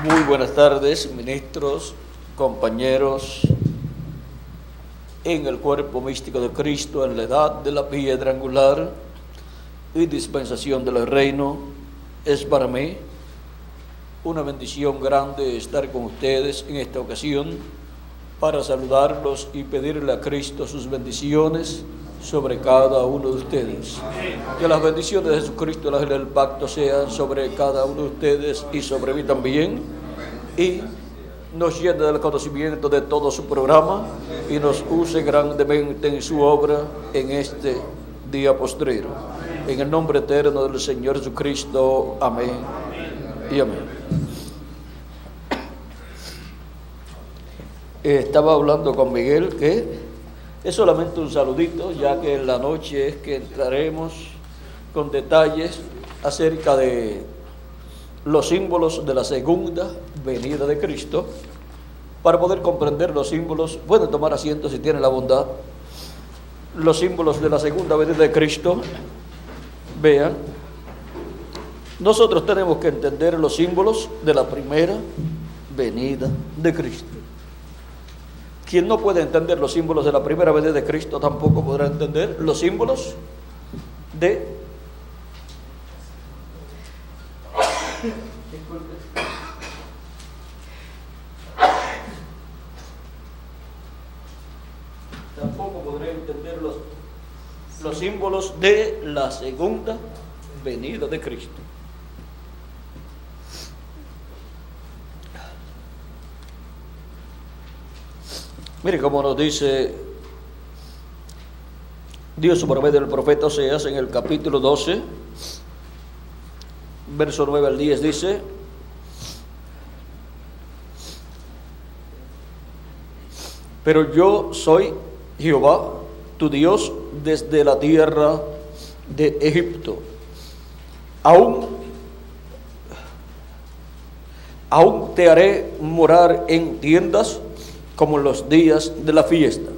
Muy buenas tardes, ministros, compañeros, en el cuerpo místico de Cristo, en la edad de la piedra angular y dispensación del reino. Es para mí una bendición grande estar con ustedes en esta ocasión para saludarlos y pedirle a Cristo sus bendiciones sobre cada uno de ustedes. Que las bendiciones de Jesucristo, el ángel del pacto, sean sobre cada uno de ustedes y sobre mí también, y nos llene del conocimiento de todo su programa y nos use grandemente en su obra en este día postrero. En el nombre eterno del Señor Jesucristo. Amén y amén. Estaba hablando con Miguel que es solamente un saludito, ya que en la noche es que entraremos con detalles acerca de los símbolos de la segunda venida de Cristo. Para poder comprender los símbolos, pueden tomar asiento si tienen la bondad. Los símbolos de la segunda venida de Cristo, vean, nosotros tenemos que entender los símbolos de la primera venida de Cristo. Quien no puede entender los símbolos de la primera venida de Cristo tampoco podrá entender los símbolos de los símbolos de la segunda venida de Cristo. Mire cómo nos dice Dios por medio del profeta Oseas en el capítulo 12, verso 9 al 10, dice: pero yo soy Jehová, tu Dios, desde la tierra de Egipto. Aún te haré morar en tiendas como en los días de la fiesta.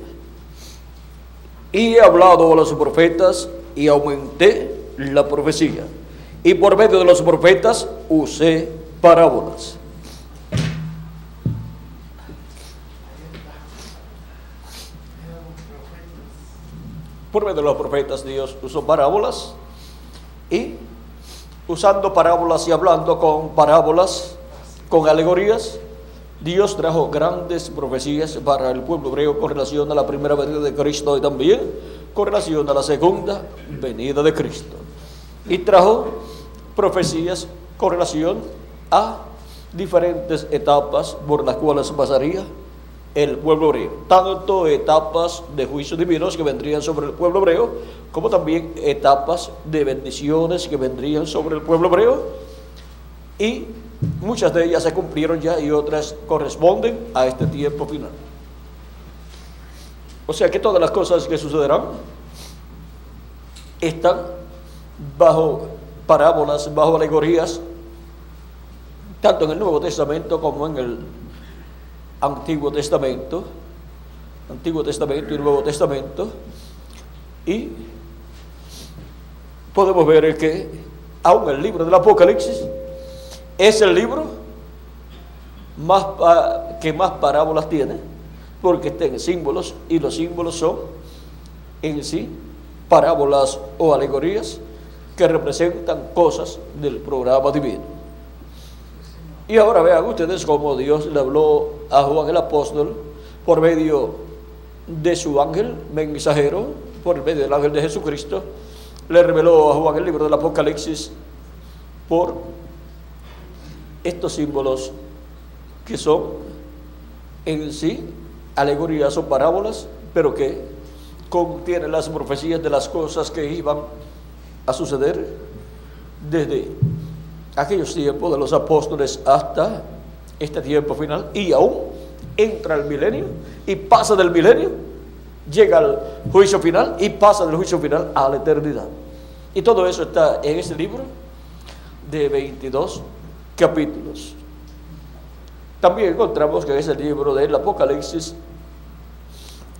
Y he hablado a los profetas y aumenté la profecía. Y por medio de los profetas usé parábolas. Por medio de los profetas Dios usó parábolas, y usando parábolas y hablando con parábolas, con alegorías, Dios trajo grandes profecías para el pueblo hebreo con relación a la primera venida de Cristo y también con relación a la segunda venida de Cristo. Y trajo profecías con relación a diferentes etapas por las cuales pasaría el pueblo hebreo, tanto etapas de juicios divinos que vendrían sobre el pueblo hebreo, como también etapas de bendiciones que vendrían sobre el pueblo hebreo, y muchas de ellas se cumplieron ya y otras corresponden a este tiempo final. O sea que todas las cosas que sucederán están bajo parábolas, bajo alegorías, tanto en el Nuevo Testamento como en el Antiguo Testamento y Nuevo Testamento. Y podemos ver que aún el libro del Apocalipsis es el libro que más parábolas tiene, porque está en símbolos, y los símbolos son en sí parábolas o alegorías que representan cosas del programa divino. Y ahora vean ustedes cómo Dios le habló a Juan el apóstol por medio de su ángel mensajero, por medio del ángel de Jesucristo. Le reveló a Juan el libro del Apocalipsis por estos símbolos que son en sí alegorías o parábolas, pero que contienen las profecías de las cosas que iban a suceder desde aquellos tiempos de los apóstoles hasta este tiempo final, y aún entra el milenio y pasa del milenio, llega al juicio final y pasa del juicio final a la eternidad. Y todo eso está en este libro de 22 capítulos. También encontramos que en ese libro del Apocalipsis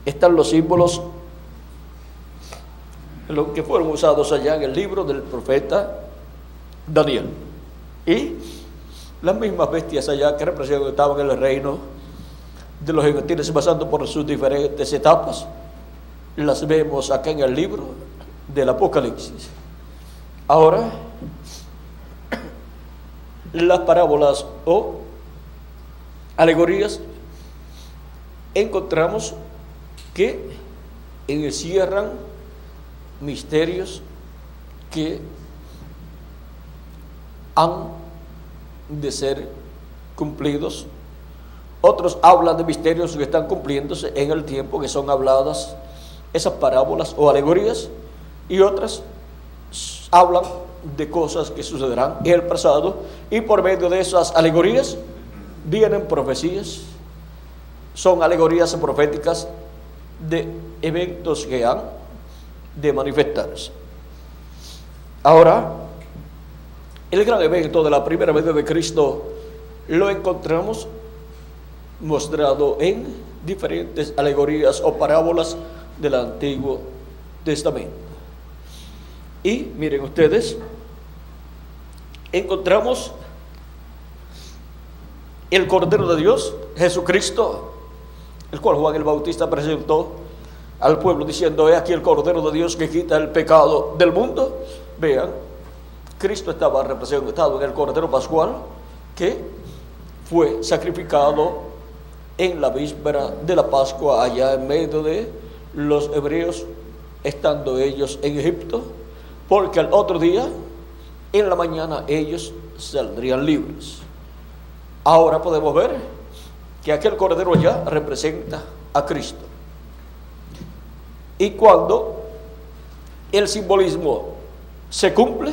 están los símbolos que fueron usados allá en el libro del profeta Daniel. Y las mismas bestias allá que representaban el reino de los gentiles pasando por sus diferentes etapas, las vemos acá en el libro del Apocalipsis. Ahora, las parábolas o alegorías encontramos que encierran misterios que han de ser cumplidos. Otros hablan de misterios que están cumpliéndose en el tiempo, que son habladas esas parábolas o alegorías, y otras hablan de cosas que sucederán en el pasado, y por medio de esas alegorías vienen profecías. Son alegorías proféticas de eventos que han de manifestarse. Ahora, el gran evento de la primera venida de Cristo lo encontramos mostrado en diferentes alegorías o parábolas del Antiguo Testamento. Y miren ustedes, encontramos el Cordero de Dios, Jesucristo, el cual Juan el Bautista presentó al pueblo diciendo: he aquí el Cordero de Dios que quita el pecado del mundo. Vean, Cristo estaba representado en el Cordero Pascual que fue sacrificado en la víspera de la Pascua, allá en medio de los hebreos, estando ellos en Egipto, porque al otro día, en la mañana, ellos saldrían libres. Ahora podemos ver que aquel Cordero ya representa a Cristo. Y cuando el simbolismo se cumple,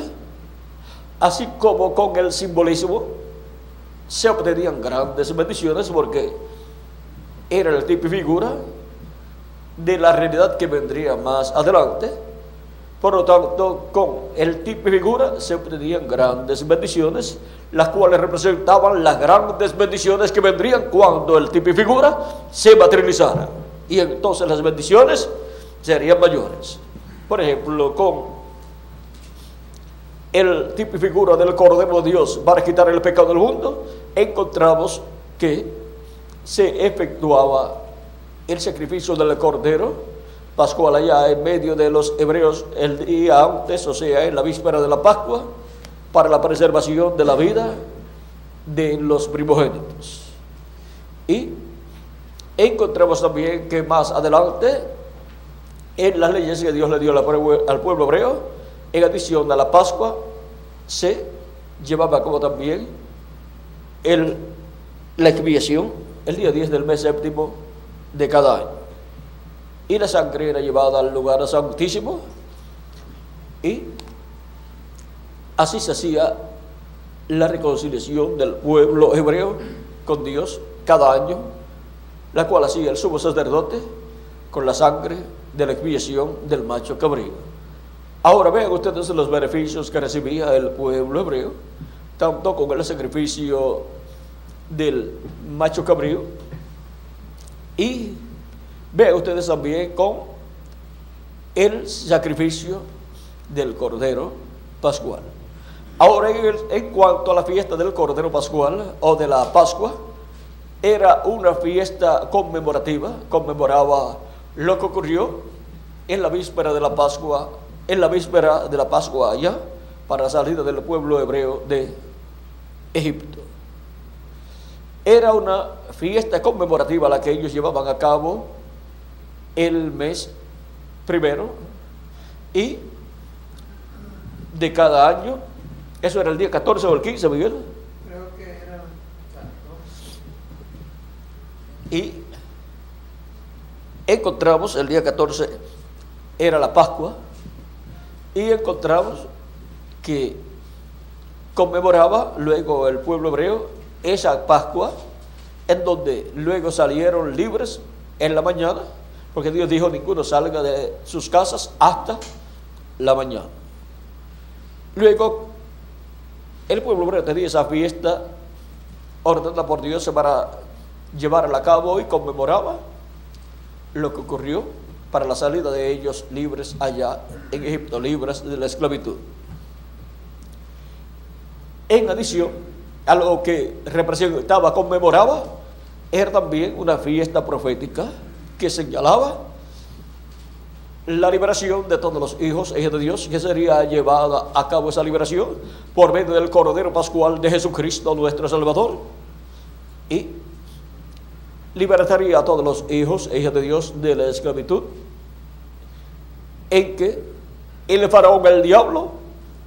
así como con el simbolismo se obtenían grandes bendiciones, porque era el tipo y figura de la realidad que vendría más adelante. Por lo tanto, con el tipo y figura se obtenían grandes bendiciones, las cuales representaban las grandes bendiciones que vendrían cuando el tipo y figura se materializara. Y entonces las bendiciones serían mayores. Por ejemplo, con el tipo y figura del Cordero de Dios para quitar el pecado del mundo, encontramos que se efectuaba el sacrificio del Cordero Pascual allá en medio de los hebreos el día antes, o sea, en la víspera de la Pascua, para la preservación de la vida de los primogénitos. Y encontramos también que más adelante, en las leyes que Dios le dio al pueblo hebreo, en adición a la Pascua, se llevaba como también la expiación el día 10 del mes séptimo de cada año. Y la sangre era llevada al lugar santísimo, y así se hacía la reconciliación del pueblo hebreo con Dios cada año, la cual hacía el sumo sacerdote con la sangre de la expiación del macho cabrío. Ahora vean ustedes los beneficios que recibía el pueblo hebreo, tanto con el sacrificio del macho cabrío, y vean ustedes también con el sacrificio del Cordero Pascual. Ahora, en cuanto a la fiesta del Cordero Pascual o de la Pascua, era una fiesta conmemorativa, conmemoraba lo que ocurrió en la víspera de la Pascua, allá, para la salida del pueblo hebreo de Egipto. Era una fiesta conmemorativa la que ellos llevaban a cabo el mes primero y de cada año. Eso era el día 14 o el 15, Miguel. Creo que era el 14. Y encontramos el día 14 era la Pascua, y encontramos que conmemoraba luego el pueblo hebreo esa Pascua, en donde luego salieron libres en la mañana, porque Dios dijo: ninguno salga de sus casas hasta la mañana. Luego el pueblo hebreo tenía esa fiesta ordenada por Dios para llevarla a cabo, y conmemoraba lo que ocurrió para la salida de ellos libres allá en Egipto, libres de la esclavitud. En adición a lo que representaba, conmemoraba, era también una fiesta profética que señalaba la liberación de todos los hijos e hijas de Dios, que sería llevada a cabo esa liberación por medio del Cordero Pascual de Jesucristo, nuestro Salvador, y libertaría a todos los hijos e hijas de Dios de la esclavitud en que el faraón, el diablo,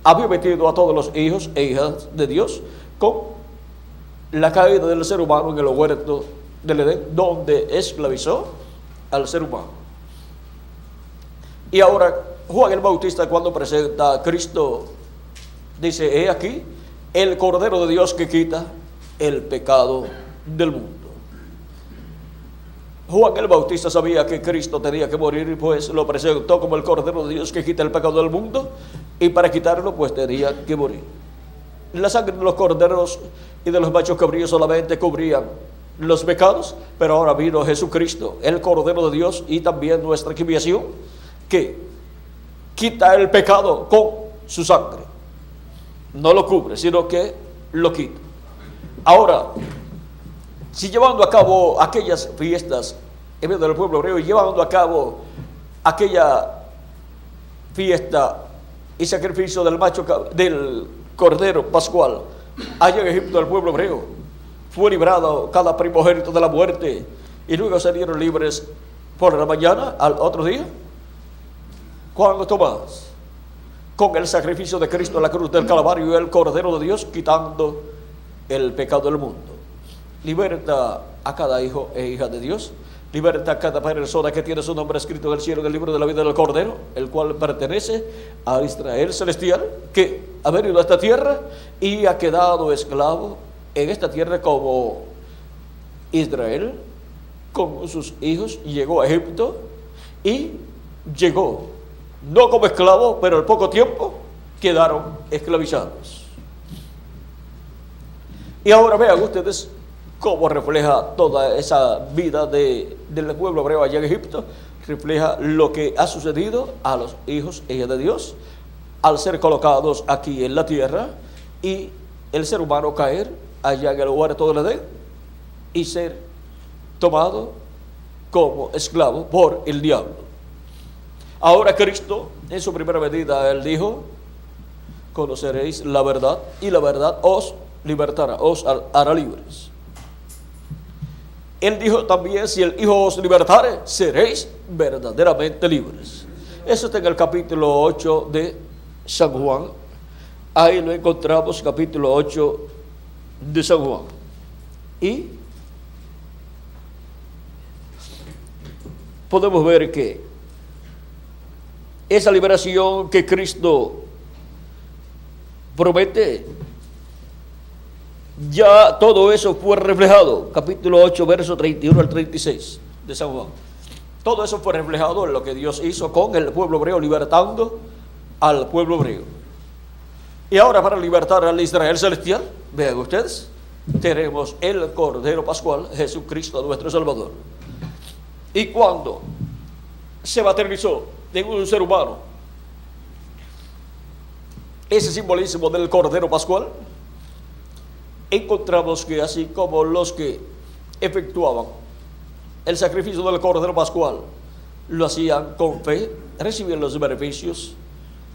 había metido a todos los hijos e hijas de Dios con la caída del ser humano en el huerto del Edén, donde esclavizó al ser humano. Y ahora Juan el Bautista, cuando presenta a Cristo, dice: he aquí el Cordero de Dios que quita el pecado del mundo. Juan el Bautista sabía que Cristo tenía que morir, y pues lo presentó como el Cordero de Dios que quita el pecado del mundo, y para quitarlo pues tenía que morir. La sangre de los corderos y de los machos cabríos solamente cubrían los pecados, pero ahora vino Jesucristo, el Cordero de Dios, y también nuestra expiación, que quita el pecado con su sangre. No lo cubre, sino que lo quita. Ahora, si llevando a cabo aquellas fiestas en medio del pueblo hebreo, y llevando a cabo aquella fiesta y sacrificio del del Cordero Pascual allá en Egipto, el pueblo hebreo fue librado cada primogénito de la muerte, y luego salieron libres por la mañana al otro día, cuando Tomás, con el sacrificio de Cristo en la cruz del Calvario, el Cordero de Dios quitando el pecado del mundo. Liberta a cada hijo e hija de Dios, liberta a cada persona que tiene su nombre escrito en el cielo, en el libro de la vida del Cordero, el cual pertenece a Israel celestial, que ha venido a esta tierra y ha quedado esclavo en esta tierra como Israel, con sus hijos, llegó a Egipto y llegó no como esclavo, pero al poco tiempo quedaron esclavizados. Y ahora vean ustedes cómo refleja toda esa vida del pueblo hebreo allá en Egipto. Refleja lo que ha sucedido a los hijos e hijas de Dios al ser colocados aquí en la tierra, y el ser humano caer allá en el huerto del Edén y ser tomado como esclavo por el diablo. Ahora Cristo, en su primera venida, Él dijo: conoceréis la verdad, y la verdad os libertará, os hará libres. Él dijo también: si el Hijo os libertare, seréis verdaderamente libres. Eso está en el capítulo 8 de San Juan. Ahí lo encontramos, capítulo 8 de San Juan. Y podemos ver que esa liberación que Cristo promete, ya todo eso fue reflejado. Capítulo 8, verso 31 al 36 de San Juan. Todo eso fue reflejado en lo que Dios hizo con el pueblo hebreo, libertando al pueblo hebreo. Y ahora, para libertar al Israel celestial, vean ustedes, tenemos el Cordero Pascual, Jesucristo nuestro Salvador. Y cuando se materializó en un ser humano ese simbolismo del Cordero Pascual, encontramos que así como los que efectuaban el sacrificio del Cordero Pascual lo hacían con fe, recibían los beneficios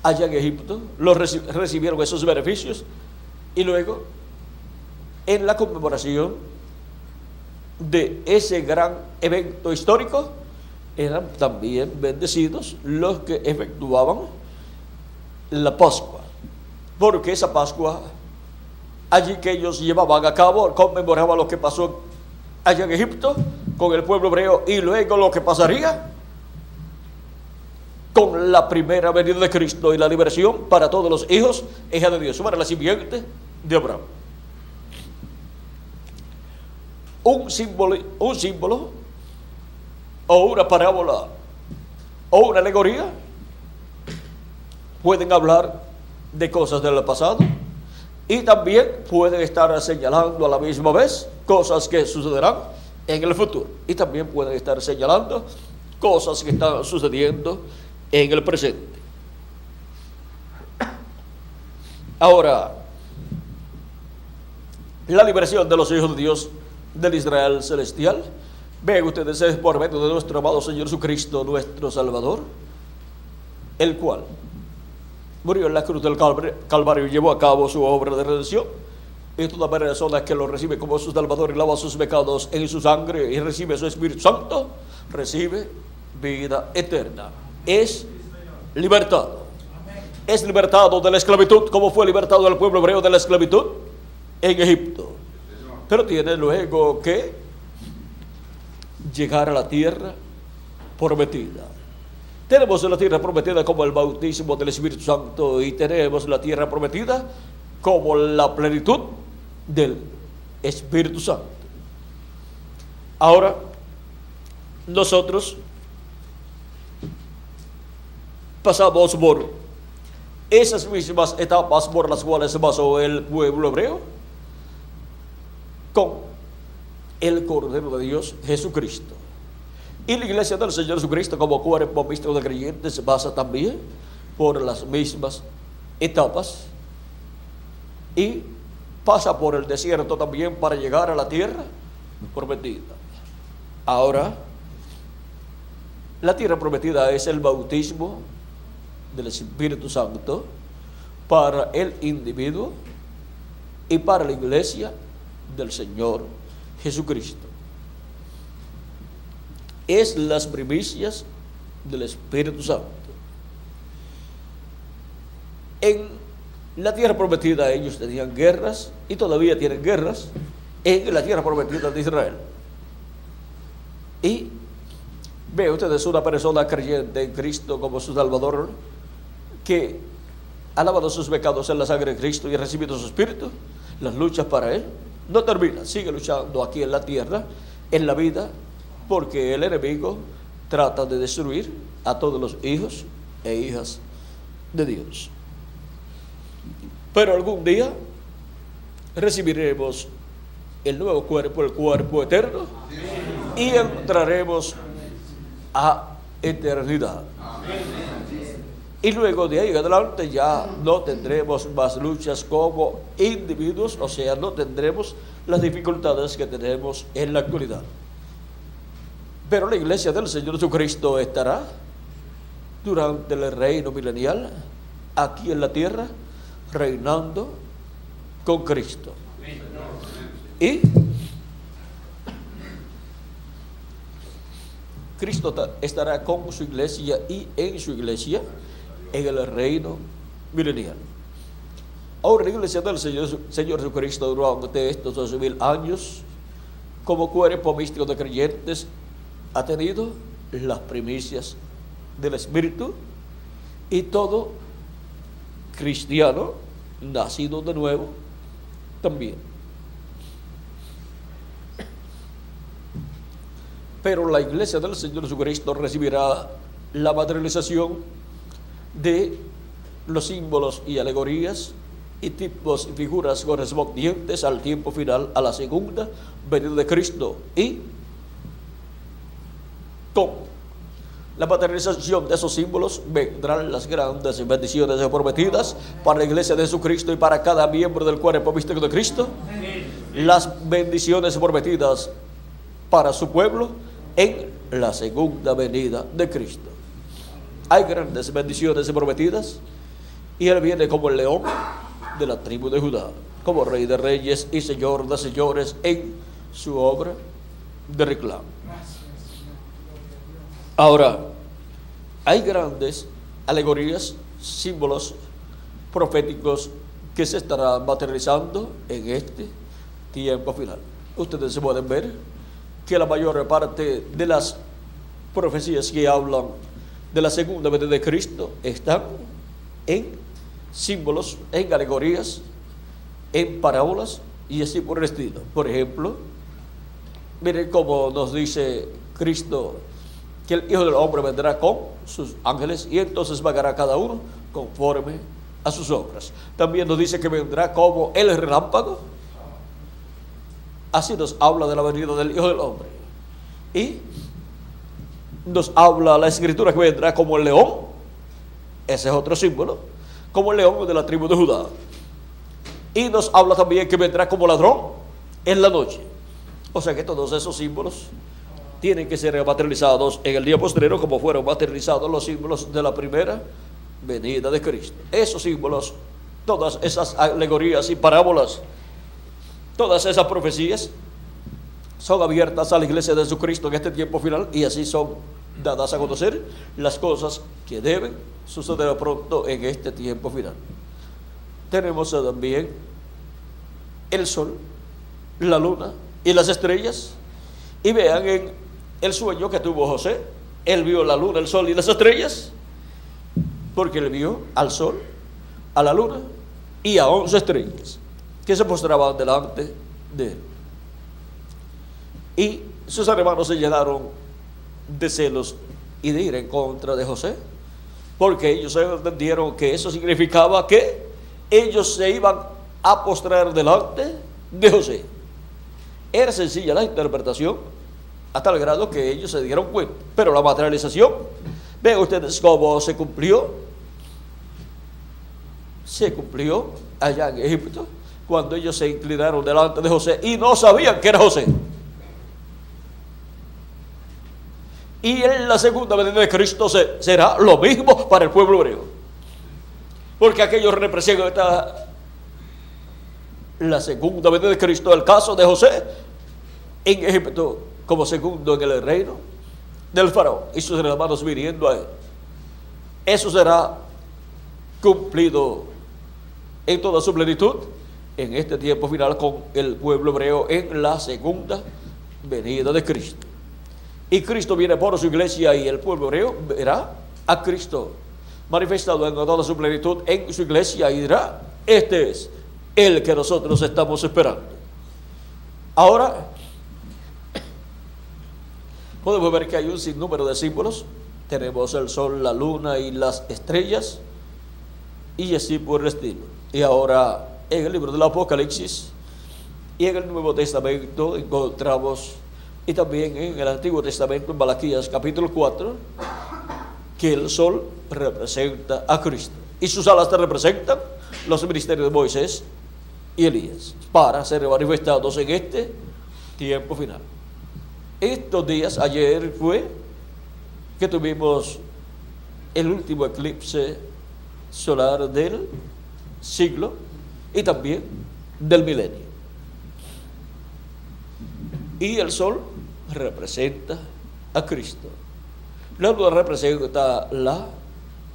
allá en Egipto, recibieron esos beneficios, y luego en la conmemoración de ese gran evento histórico eran también bendecidos los que efectuaban la Pascua, porque esa Pascua allí que ellos llevaban a cabo conmemoraba lo que pasó allá en Egipto con el pueblo hebreo, y luego lo que pasaría con la primera venida de Cristo y la liberación para todos los hijos e hijas de Dios, para la simiente de Abraham. Un símbolo o una parábola o una alegoría pueden hablar de cosas del pasado, y también pueden estar señalando a la misma vez cosas que sucederán en el futuro, y también pueden estar señalando cosas que están sucediendo en el presente. Ahora, la liberación de los hijos de Dios del Israel celestial. Vean ustedes, es por medio de nuestro amado Señor Jesucristo, nuestro Salvador, el cual murió en la cruz del Calvario y llevó a cabo su obra de redención. Y toda persona que lo recibe como su Salvador y lava sus pecados en su sangre y recibe su Espíritu Santo, recibe vida eterna. Es libertado. Es libertado de la esclavitud, como fue libertado el pueblo hebreo de la esclavitud en Egipto. Pero tiene luego que llegar a la tierra prometida. Tenemos la tierra prometida como el bautismo del Espíritu Santo, y tenemos la tierra prometida como la plenitud del Espíritu Santo. Ahora, nosotros pasamos por esas mismas etapas por las cuales pasó el pueblo hebreo con el Cordero de Dios, Jesucristo. Y la iglesia del Señor Jesucristo, como cuerpo místico de creyentes, pasa también por las mismas etapas y pasa por el desierto también para llegar a la tierra prometida. Ahora, la tierra prometida es el bautismo del Espíritu Santo para el individuo y para la iglesia del Señor Jesucristo. Es las primicias del Espíritu Santo. En la tierra prometida ellos tenían guerras y todavía tienen guerras en la tierra prometida de Israel. Y ve ustedes una persona creyente en Cristo como su Salvador, que ha lavado sus pecados en la sangre de Cristo y ha recibido su Espíritu. Las luchas para él no terminan, sigue luchando aquí en la tierra, en la vida, porque el enemigo trata de destruir a todos los hijos e hijas de Dios. Pero algún día recibiremos el nuevo cuerpo, el cuerpo eterno, y entraremos a eternidad. Y luego de ahí en adelante ya no tendremos más luchas como individuos, o sea, no tendremos las dificultades que tenemos en la actualidad. Pero la iglesia del Señor Jesucristo estará durante el reino milenial aquí en la tierra, reinando con Cristo. Y Cristo estará con su iglesia y en su iglesia en el reino milenial. Ahora la iglesia del Señor Jesucristo durante estos 2000 años, como cuerpo místico de creyentes, ha tenido las primicias del Espíritu, y todo cristiano nacido de nuevo también. Pero la iglesia del Señor Jesucristo recibirá la materialización de los símbolos y alegorías y tipos y figuras correspondientes al tiempo final, a la segunda venida de Cristo. Y con la materialización de esos símbolos vendrán las grandes bendiciones prometidas para la iglesia de Jesucristo y para cada miembro del cuerpo místico de Cristo. Las bendiciones prometidas para su pueblo en la segunda venida de Cristo. Hay grandes bendiciones prometidas, y Él viene como el león de la tribu de Judá, como Rey de reyes y Señor de señores en su obra de reclamo. Ahora, hay grandes alegorías, símbolos proféticos que se estarán materializando en este tiempo final. Ustedes se pueden ver que la mayor parte de las profecías que hablan de la segunda venida de Cristo están en símbolos, en alegorías, en parábolas y así por el estilo. Por ejemplo, miren cómo nos dice Cristo que el Hijo del Hombre vendrá con sus ángeles y entonces pagará cada uno conforme a sus obras. También nos dice que vendrá como el relámpago. Así nos habla de la venida del Hijo del Hombre. Y nos habla la Escritura que vendrá como el león. Ese es otro símbolo, como el león de la tribu de Judá. Y nos habla también que vendrá como ladrón. en la noche. O sea que todos esos símbolos tienen que ser materializados en el día postrero, como fueron materializados los símbolos de la primera venida de Cristo. Esos símbolos, todas esas alegorías y parábolas, todas esas profecías son abiertas a la iglesia de Jesucristo en este tiempo final, y así son dadas a conocer las cosas que deben suceder pronto en este tiempo final. Tenemos también el sol, la luna y las estrellas, y vean en el sueño que tuvo José, él vio la luna, el sol y las estrellas, porque él vio al sol, a la luna y a 11 estrellas que se postraban delante de él. Y sus hermanos se llenaron de celos y de ira en contra de José, porque ellos entendieron que eso significaba que ellos se iban a postrar delante de José. Era sencilla la interpretación, a tal grado que ellos se dieron cuenta, pero la materialización, vean ustedes cómo se cumplió allá en Egipto, cuando ellos se inclinaron delante de José y no sabían que era José. Y en la segunda venida de Cristo será lo mismo para el pueblo hebreo, porque aquello representa la segunda venida de Cristo. El caso de José en Egipto como segundo en el reino del faraón y sus hermanos viniendo a él. Eso será cumplido en toda su plenitud en este tiempo final con el pueblo hebreo en la segunda venida de Cristo. Y Cristo viene por su iglesia, y el pueblo hebreo verá a Cristo manifestado en toda su plenitud en su iglesia y dirá: este es el que nosotros estamos esperando. Ahora podemos ver que hay un sinnúmero de símbolos. Tenemos el sol, la luna y las estrellas, y así por el estilo. Y ahora en el libro del Apocalipsis y en el Nuevo Testamento encontramos, y también en el Antiguo Testamento, en Malaquías capítulo 4, que el sol representa a Cristo y sus alas representan los ministerios de Moisés y Elías, para ser manifestados en este tiempo final. Estos días, ayer fue que tuvimos el último eclipse solar del siglo y también del milenio. Y el sol representa a Cristo. La luna representa la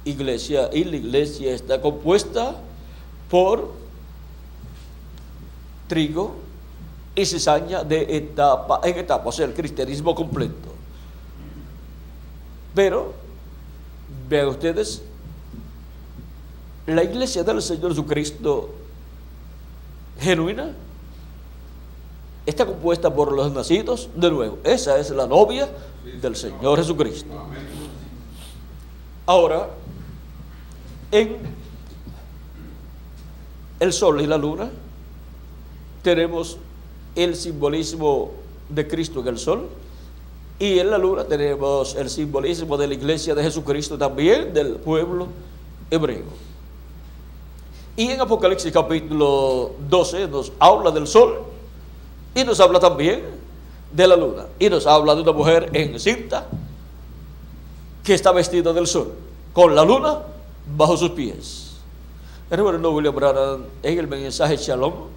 iglesia, y la iglesia está compuesta por trigo y cizaña de etapa en etapa, o sea, el cristianismo completo. Pero vean ustedes, la iglesia del Señor Jesucristo genuina está compuesta por los nacidos de nuevo. Esa es la novia del Señor Jesucristo. Ahora, en el sol y la luna tenemos el simbolismo de Cristo en el sol, y en la luna tenemos el simbolismo de la iglesia de Jesucristo, también del pueblo hebreo. Y en Apocalipsis capítulo 12 nos habla del sol, y nos habla también de la luna, y nos habla de una mujer encinta que está vestida del sol, con la luna bajo sus pies. El hermano William Branham, en el mensaje Shalom,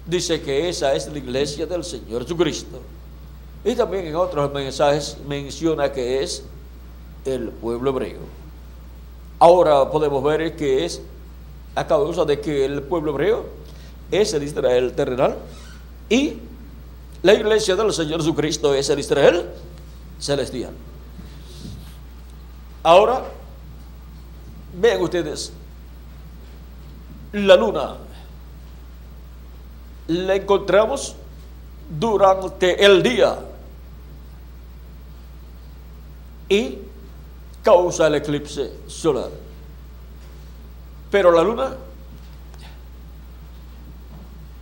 dice que esa es la iglesia del Señor Jesucristo. Y también en otros mensajes menciona que es el pueblo hebreo. Ahora podemos ver que es a causa de que el pueblo hebreo es el Israel terrenal, y la iglesia del Señor Jesucristo es el Israel celestial. Ahora, vean ustedes, la luna la encontramos durante el día y causa el eclipse solar. Pero la luna,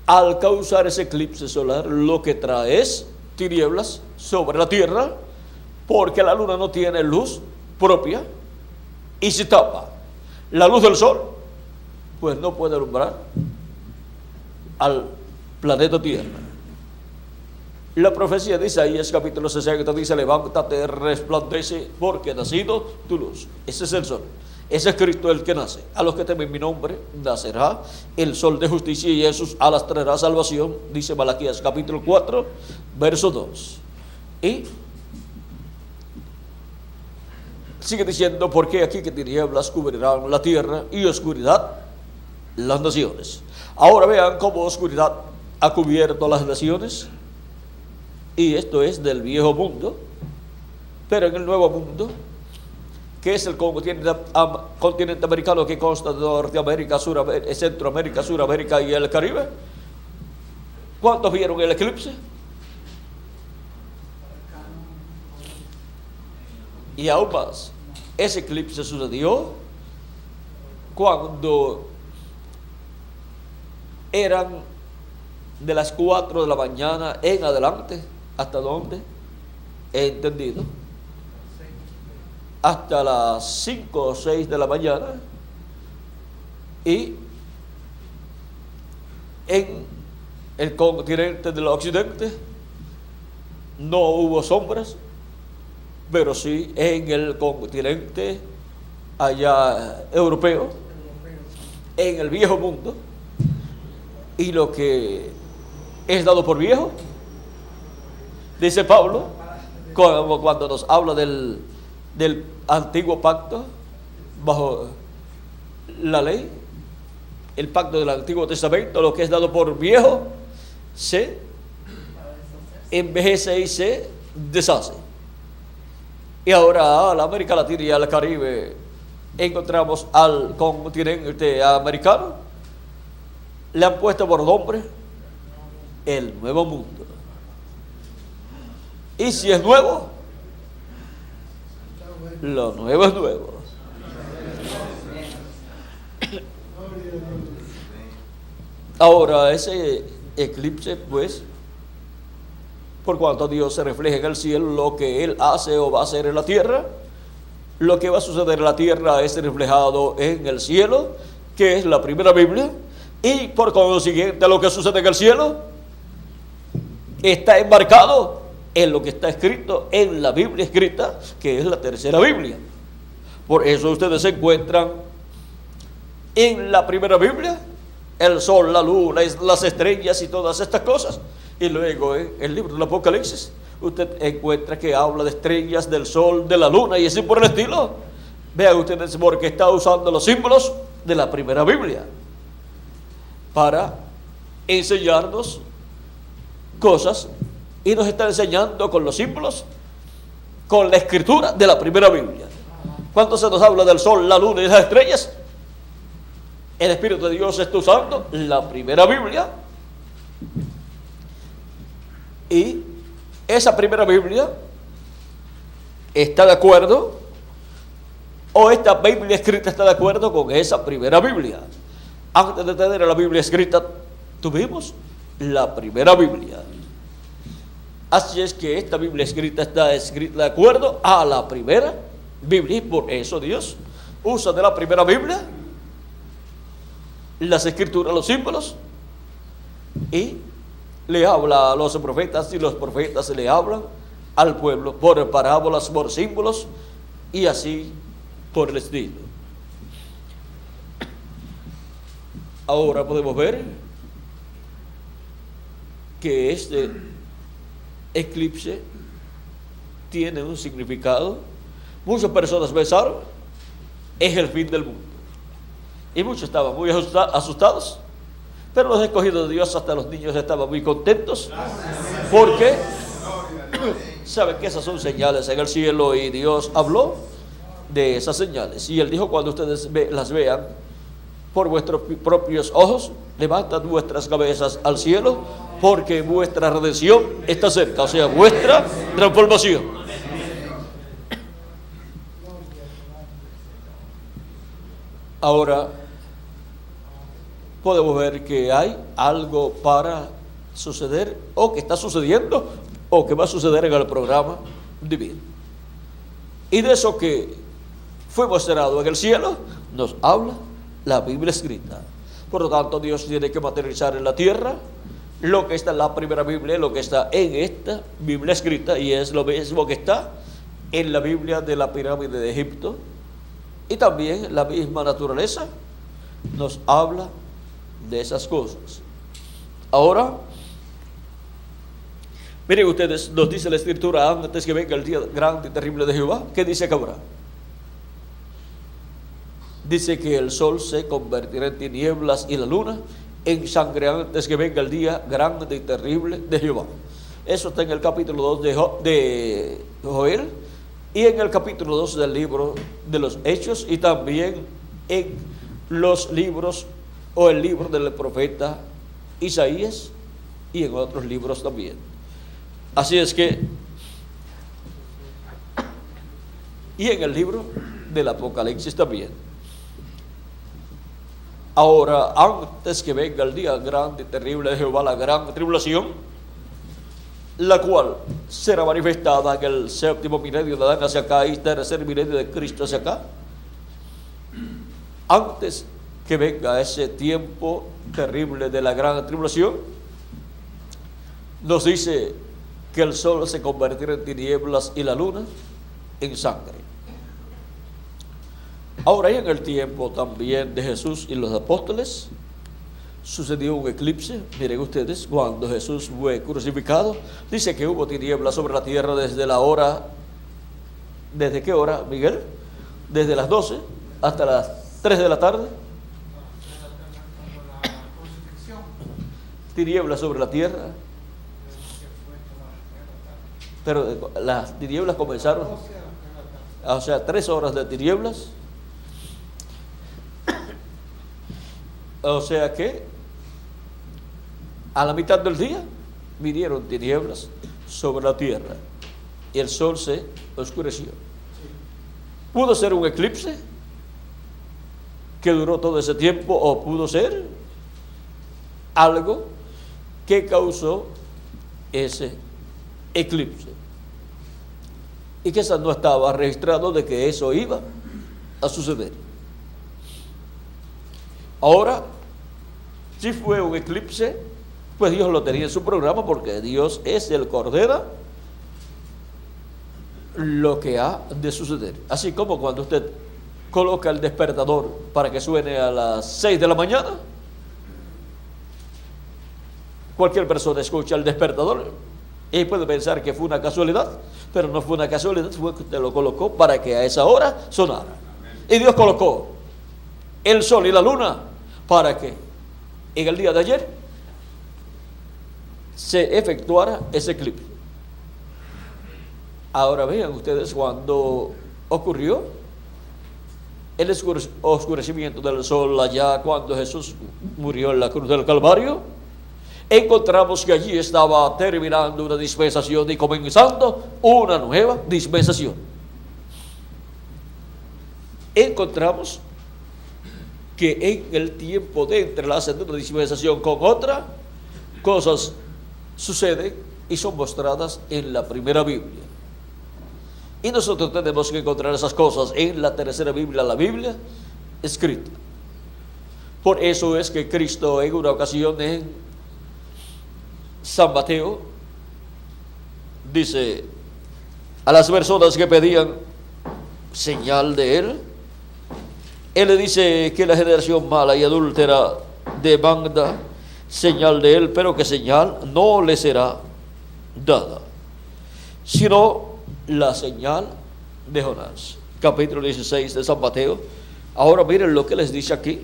al causar ese eclipse solar, lo que trae es tinieblas sobre la tierra, porque la luna no tiene luz propia y se tapa. La luz del sol pues no puede alumbrar al planeta Tierra. La profecía de Isaías capítulo 60 dice: levántate, resplandece, porque ha nacido tu luz. Ese es el sol. Ese es Cristo el que nace. A los que temen mi nombre nacerá el sol de justicia, y en sus alas traerá salvación, dice Malaquías capítulo 4, verso 2. Y sigue diciendo: porque aquí que tinieblas cubrirán la tierra y oscuridad las naciones. Ahora vean cómo oscuridad ha cubierto las naciones, y esto es del viejo mundo. Pero en el nuevo mundo, que es el continente americano, que consta de Norteamérica, Centroamérica, Suramérica y el Caribe, ¿cuántos vieron el eclipse? Y aún más, ese eclipse sucedió cuando eran de las 4 de la mañana en adelante. ¿Hasta dónde? He entendido. Hasta las 5 o 6 de la mañana. Y en el continente del occidente no hubo sombras, pero sí en el continente allá europeo, en el viejo mundo. Y lo que es dado por viejo, dice Pablo, cuando nos habla del antiguo pacto bajo la ley, el pacto del Antiguo Testamento, lo que es dado por viejo se envejece y se deshace. Y ahora a la América Latina y al Caribe encontramos al continente americano, le han puesto por nombre el Nuevo Mundo. Y si es nuevo, lo nuevo es nuevo. Ahora, ese eclipse, pues, por cuanto Dios se refleja en el cielo, lo que Él hace o va a hacer en la tierra, lo que va a suceder en la tierra es reflejado en el cielo, que es la primera Biblia, y por consiguiente lo que sucede en el cielo está enmarcado en lo que está escrito en la Biblia escrita, que es la tercera Biblia. Por eso ustedes se encuentran en la primera Biblia el sol, la luna, las estrellas y todas estas cosas. Y luego en el libro del Apocalipsis usted encuentra que habla de estrellas, del sol, de la luna y así por el estilo. Vean ustedes, porque está usando los símbolos de la primera Biblia para enseñarnos cosas, y nos está enseñando con los símbolos, con la escritura de la primera Biblia. Cuando se nos habla del sol, la luna y las estrellas, el Espíritu de Dios está usando la primera Biblia. Y esa primera Biblia está de acuerdo, o esta Biblia escrita está de acuerdo con esa primera Biblia. Antes de tener la Biblia escrita, tuvimos la primera Biblia. Así es que esta Biblia escrita está escrita de acuerdo a la primera Biblia, y por eso Dios usa de la primera Biblia las escrituras, los símbolos, y le habla a los profetas, y los profetas le hablan al pueblo por parábolas, por símbolos, y así por el estilo. Ahora podemos ver que este eclipse tiene un significado. Muchas personas pensaron es el fin del mundo, y muchos estaban muy asustados, pero los escogidos de Dios, hasta los niños, estaban muy contentos, porque saben que esas son señales en el cielo, y Dios habló de esas señales, y Él dijo: cuando ustedes las vean por vuestros propios ojos, levantad vuestras cabezas al cielo, porque vuestra redención está cerca, o sea, vuestra transformación. Ahora podemos ver que hay algo para suceder, o que está sucediendo, o que va a suceder en el programa divino. Y de eso que fue mostrado en el cielo, nos habla la Biblia escrita. Por lo tanto, Dios tiene que materializar en la tierra lo que está en la primera Biblia, lo que está en esta Biblia escrita, y es lo mismo que está en la Biblia de la pirámide de Egipto, y también la misma naturaleza nos habla de esas cosas. Ahora, miren ustedes, nos dice la Escritura, antes que venga el día grande y terrible de Jehová, ¿qué dice que habrá? Dice que el sol se convertirá en tinieblas y la luna en sangre antes que venga el día grande y terrible de Jehová. Eso está en el capítulo 2 de Joel, y en el capítulo 2 del libro de los Hechos, y también en los libros o el libro del profeta Isaías, y en otros libros también. Así es que, y en el libro del Apocalipsis también. Ahora, antes que venga el día grande y terrible de Jehová, la gran tribulación, la cual será manifestada en el séptimo milenio de Adán hacia acá y tercer milenio de Cristo hacia acá, antes que venga ese tiempo terrible de la gran tribulación, nos dice que el sol se convertirá en tinieblas y la luna en sangre. Ahora, y en el tiempo también de Jesús y los apóstoles, sucedió un eclipse. Miren ustedes, cuando Jesús fue crucificado, dice que hubo tinieblas sobre la tierra desde la hora, ¿desde qué hora, Miguel? Desde las 12 hasta las 3 de la tarde. Tinieblas sobre la tierra. Pero las tinieblas comenzaron, o sea, 3 horas de tinieblas. O sea que a la mitad del día vinieron tinieblas sobre la tierra y el sol se oscureció. Pudo ser un eclipse que duró todo ese tiempo, o pudo ser algo que causó ese eclipse y que no estaba registrado de que eso iba a suceder. Ahora, si fue un eclipse, pues Dios lo tenía en su programa, porque Dios es el que ordena lo que ha de suceder. Así como cuando usted coloca el despertador para que suene a las 6 de la mañana, cualquier persona escucha el despertador y puede pensar que fue una casualidad, pero no fue una casualidad, fue que usted lo colocó para que a esa hora sonara. Y Dios colocó el sol y la luna para que en el día de ayer se efectuara ese eclipse. Ahora vean ustedes, cuando ocurrió el oscurecimiento del sol allá, cuando Jesús murió en la cruz del Calvario, encontramos que allí estaba terminando una dispensación y comenzando una nueva dispensación. Encontramos que en el tiempo de entrelace de una dispensación con otra, cosas suceden y son mostradas en la primera Biblia. Y nosotros tenemos que encontrar esas cosas en la tercera Biblia, la Biblia escrita. Por eso es que Cristo, en una ocasión en San Mateo, dice a las personas que pedían señal de Él, Él le dice que la generación mala y adúltera demanda señal de Él, pero que señal no le será dada, sino la señal de Jonás. Capítulo 16 de San Mateo. Ahora miren lo que les dice aquí.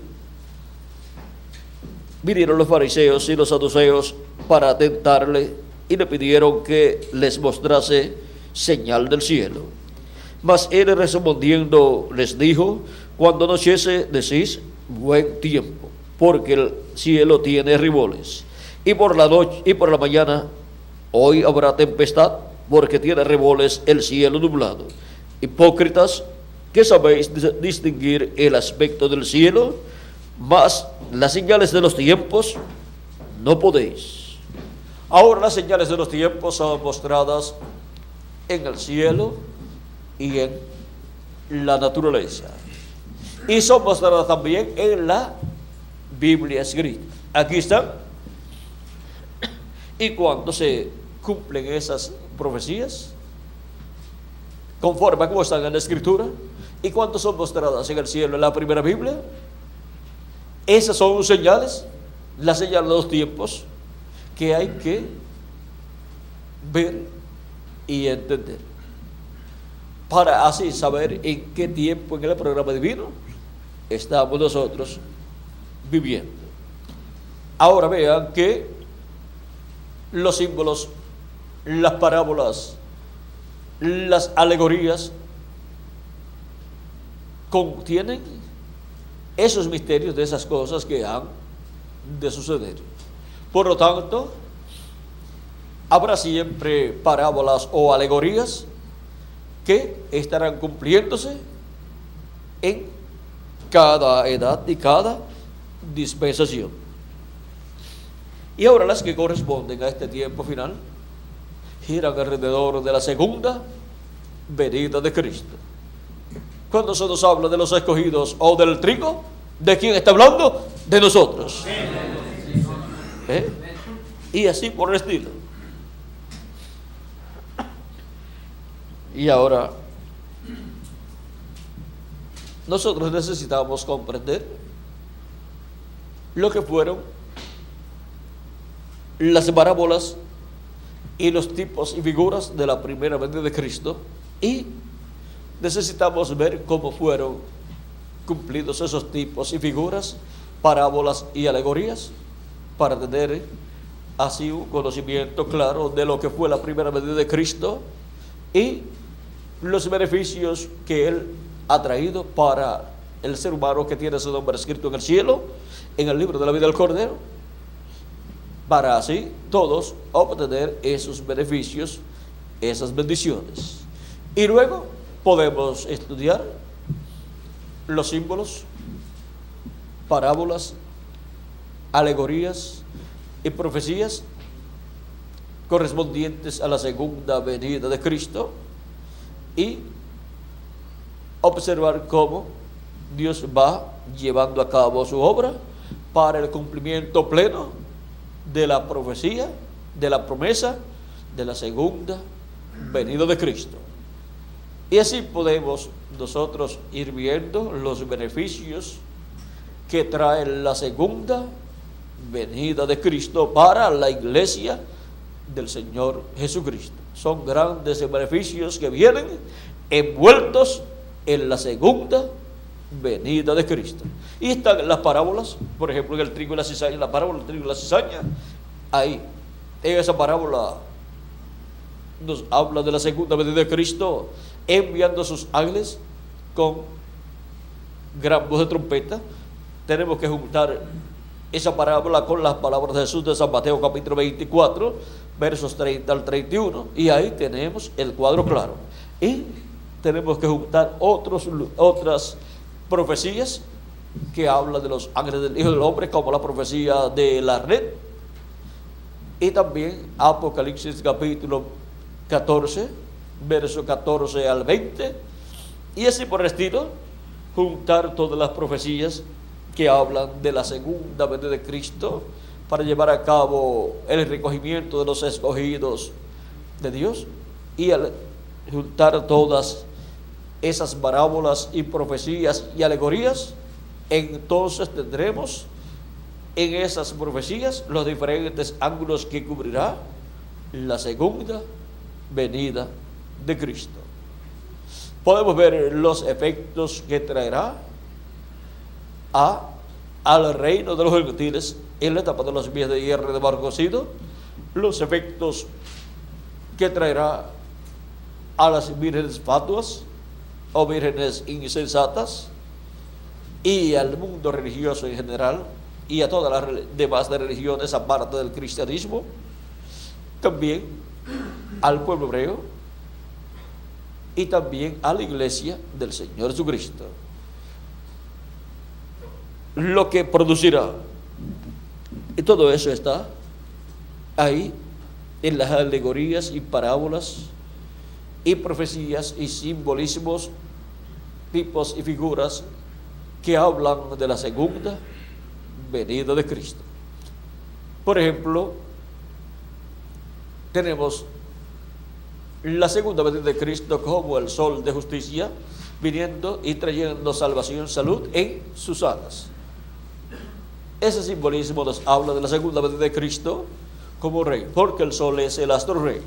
Vinieron los fariseos y los saduceos para tentarle y le pidieron que les mostrase señal del cielo. Mas él respondiendo les dijo: cuando anochece decís buen tiempo, porque el cielo tiene riboles, y por la noche y por la mañana hoy habrá tempestad, porque tiene riboles el cielo nublado. Hipócritas, que sabéis distinguir el aspecto del cielo, mas las señales de los tiempos no podéis. Ahora las señales de los tiempos son mostradas en el cielo y en la naturaleza, y son mostradas también en la Biblia escrita. Aquí están ¿Y cuándo se cumplen esas profecías? Conforme a cómo están en la Escritura. ¿Y cuándo son mostradas en el cielo en la primera Biblia? Esas son señales, las señales de los tiempos que hay que ver y entender, para así saber en qué tiempo en el programa divino estamos nosotros viviendo. Ahora vean que los símbolos, las parábolas, las alegorías contienen esos misterios de esas cosas que han de suceder. Por lo tanto, habrá siempre parábolas o alegorías que estarán cumpliéndose en cada edad y cada dispensación. Y ahora las que corresponden a este tiempo final giran alrededor de la segunda venida de Cristo. Cuando se nos habla de los escogidos o del trigo, ¿de quién está hablando? De nosotros. Y así por el estilo. Y ahora, nosotros necesitamos comprender lo que fueron las parábolas y los tipos y figuras de la primera venida de Cristo, y necesitamos ver cómo fueron cumplidos esos tipos y figuras, parábolas y alegorías, para tener así un conocimiento claro de lo que fue la primera venida de Cristo y los beneficios que Él ha traído para el ser humano que tiene su nombre escrito en el cielo, en el libro de la vida del Cordero, para así todos obtener esos beneficios, esas bendiciones. Y luego podemos estudiar los símbolos, parábolas, alegorías y profecías correspondientes a la segunda venida de Cristo, y observar cómo Dios va llevando a cabo su obra para el cumplimiento pleno de la profecía, de la promesa de la segunda venida de Cristo. Y así podemos nosotros ir viendo los beneficios que trae la segunda venida de Cristo para la iglesia del Señor Jesucristo. Son grandes beneficios que vienen envueltos en la segunda venida de Cristo. Y están las parábolas, por ejemplo, en el trigo y la cizaña, la parábola del trigo y la cizaña. Ahí, en esa parábola, nos habla de la segunda venida de Cristo, enviando a sus ángeles con gran voz de trompeta. Tenemos que juntar esa parábola con las palabras de Jesús de San Mateo capítulo 24, versos 30 al 31, y ahí tenemos el cuadro claro. Y tenemos que juntar otras profecías que hablan de los ángeles del Hijo del Hombre, como la profecía de la red, y también Apocalipsis capítulo 14, verso 14 al 20, y así por el estilo, juntar todas las profecías que hablan de la segunda venida de Cristo para llevar a cabo el recogimiento de los escogidos de Dios, y al juntar todas esas parábolas y profecías y alegorías, entonces tendremos en esas profecías los diferentes ángulos que cubrirá la segunda venida de Cristo. Podemos ver los efectos que traerá al reino de los gentiles en la etapa de los pies de hierro de barro cocido, los efectos que traerá a las vírgenes fatuas o vírgenes insensatas, y al mundo religioso en general, y a todas las demás religiones aparte del cristianismo, también al pueblo hebreo y también a la iglesia del Señor Jesucristo. Lo que producirá, y todo eso está ahí en las alegorías y parábolas y profecías y simbolismos, tipos y figuras que hablan de la segunda venida de Cristo. Por ejemplo, tenemos la segunda venida de Cristo como el sol de justicia, viniendo y trayendo salvación, salud en sus alas. Ese simbolismo nos habla de la segunda venida de Cristo como rey, porque el sol es el astro rey.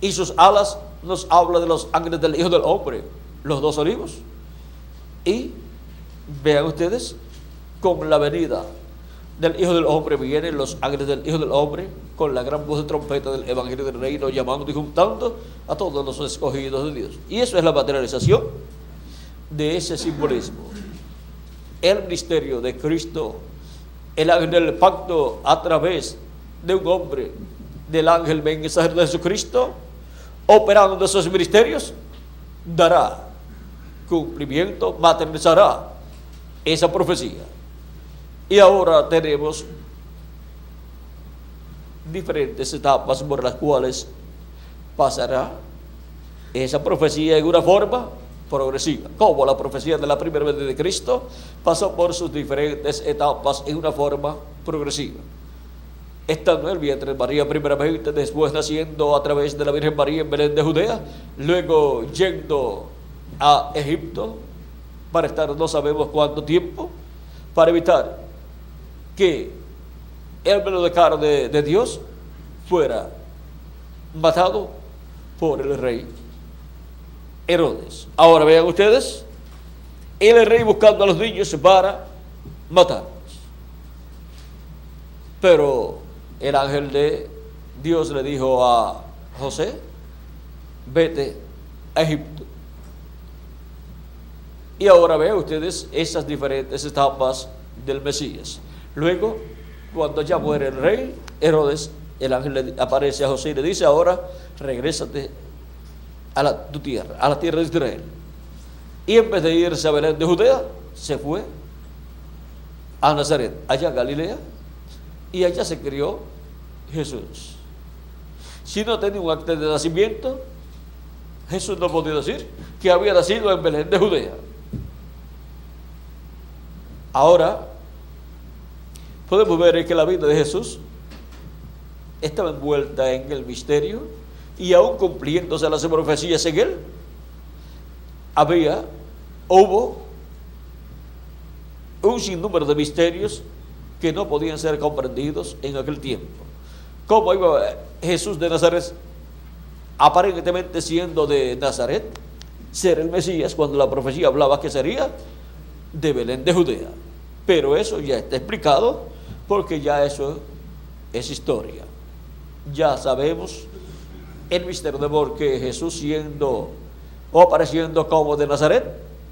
Y sus alas nos habla de los ángeles del Hijo del Hombre, los dos olivos. Y vean ustedes, con la venida del Hijo del Hombre vienen los ángeles del Hijo del Hombre con la gran voz de trompeta del Evangelio del Reino, llamando y juntando a todos los escogidos de Dios. Y eso es la materialización de ese simbolismo. El misterio de Cristo, el ángel del pacto a través de un hombre, del ángel mensajero de Jesucristo, operando esos ministerios, dará cumplimiento, materializará esa profecía. Y ahora tenemos diferentes etapas por las cuales pasará esa profecía en una forma progresiva. Como la profecía de la primera venida de Cristo pasó por sus diferentes etapas en una forma progresiva. Estando en el vientre de María primeramente, después naciendo a través de la Virgen María en Belén de Judea, luego yendo a Egipto para estar no sabemos cuánto tiempo, para evitar que el velo de carne de Dios fuera matado por el rey Herodes. Ahora vean ustedes, el rey buscando a los niños para matarlos. Pero el ángel de Dios le dijo a José: vete a Egipto. Y ahora vean ustedes esas diferentes etapas del Mesías. Luego, cuando ya muere el rey Herodes, el ángel le aparece a José y le dice: ahora regrésate a tu tierra, a la tierra de Israel. Y en vez de irse a Belén de Judea, se fue a Nazaret, allá en Galilea, y allá se crió Jesús. Si no tenía un acta de nacimiento, Jesús no podía decir que había nacido en Belén de Judea. Ahora podemos ver que la vida de Jesús estaba envuelta en el misterio, y aún cumpliéndose las profecías en él, hubo un sinnúmero de misterios que no podían ser comprendidos en aquel tiempo. ¿Cómo iba Jesús de Nazaret, aparentemente siendo de Nazaret, ser el Mesías, cuando la profecía hablaba que sería de Belén de Judea? Pero eso ya está explicado, porque ya eso es historia. Ya sabemos el misterio de por qué Jesús, siendo o apareciendo como de Nazaret,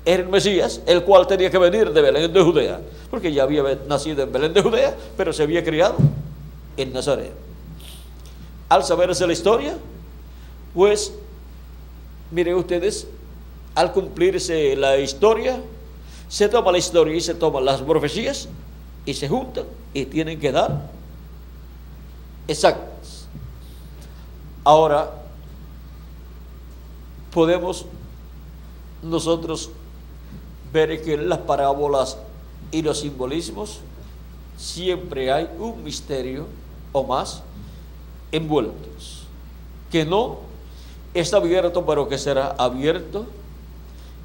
era el Mesías, el cual tenía que venir de Belén de Judea, porque ya había nacido en Belén de Judea, pero se había criado en Nazaret. Al saberse la historia, pues miren ustedes, al cumplirse la historia, se toma la historia y se toman las profecías y se juntan y tienen que dar exactas. Ahora podemos nosotros ver que en las parábolas y los simbolismos siempre hay un misterio o más envueltos, que no está abierto, pero que será abierto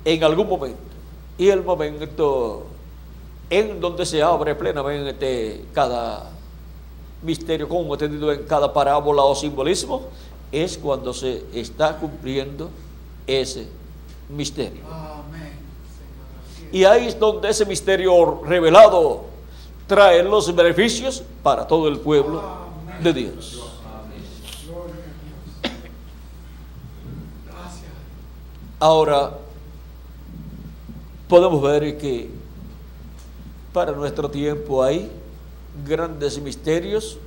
en algún momento. Y el momento en donde se abre plenamente cada misterio, como entendido en cada parábola o simbolismo, es cuando se está cumpliendo ese misterio. Amén. Y ahí es donde ese misterio revelado trae los beneficios para todo el pueblo de Dios. Gloria a Dios. Gracias. Ahora podemos ver que para nuestro tiempo hay grandes misterios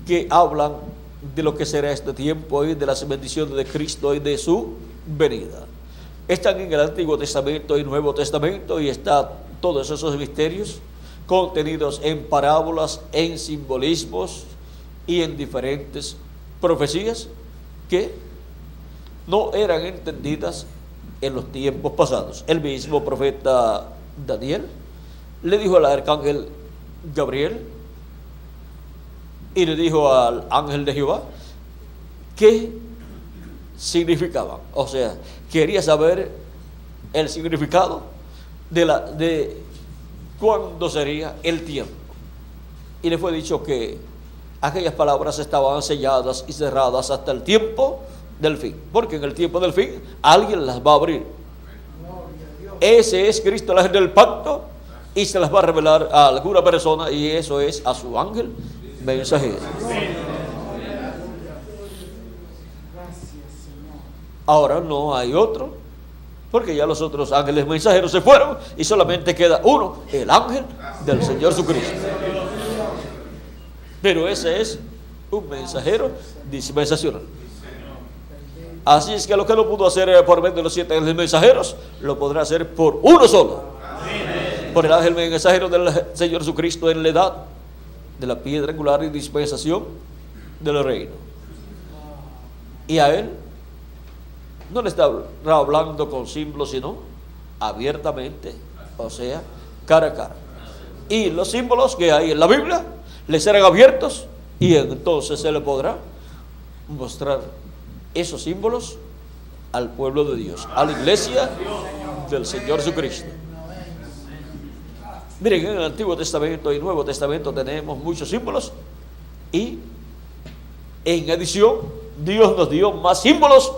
que hablan de lo que será este tiempo y de las bendiciones de Cristo y de su venida. Están en el Antiguo Testamento y Nuevo Testamento, y están todos esos misterios contenidos en parábolas, en simbolismos y en diferentes profecías que no eran entendidas en los tiempos pasados. El mismo profeta Daniel le dijo al arcángel Gabriel y le dijo al ángel de Jehová qué significaban. O sea, quería saber el significado de cuándo sería el tiempo. Y le fue dicho que aquellas palabras estaban selladas y cerradas hasta el tiempo del fin, porque en el tiempo del fin alguien las va a abrir. Ese es Cristo, el ángel del pacto, y se las va a revelar a alguna persona, y eso es a su ángel mensajero. Ahora no hay otro, porque ya los otros ángeles mensajeros se fueron y solamente queda uno, el ángel del Señor Jesucristo. Pero ese es un mensajero dispensacional. Así es que lo que no pudo hacer por medio de los 7 ángeles mensajeros, lo podrá hacer por uno solo. Por el ángel mensajero del Señor Jesucristo en la edad de la piedra angular y dispensación del reino. Y a él no le está hablando con símbolos, sino abiertamente, o sea, cara a cara. Y los símbolos que hay en la Biblia le serán abiertos, y entonces se le podrá mostrar esos símbolos al pueblo de Dios, a la iglesia del Señor Jesucristo. Miren, en el Antiguo Testamento y Nuevo Testamento tenemos muchos símbolos, y en adición Dios nos dio más símbolos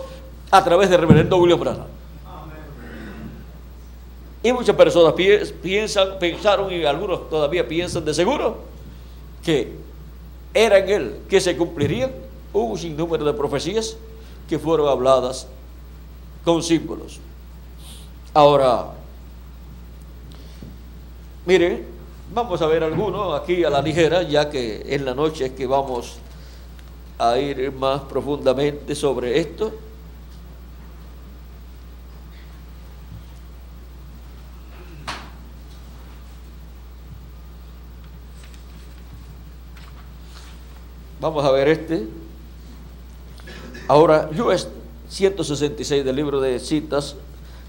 a través del reverendo William Branham. Y muchas personas pensaron, y algunos todavía piensan de seguro, que era en él que se cumplirían un sinnúmero de profecías que fueron habladas con símbolos. Ahora, mire, vamos a ver algunos aquí a la ligera, ya que en la noche es que vamos a ir más profundamente sobre esto. Vamos a ver este. Ahora, US 166 del libro de citas,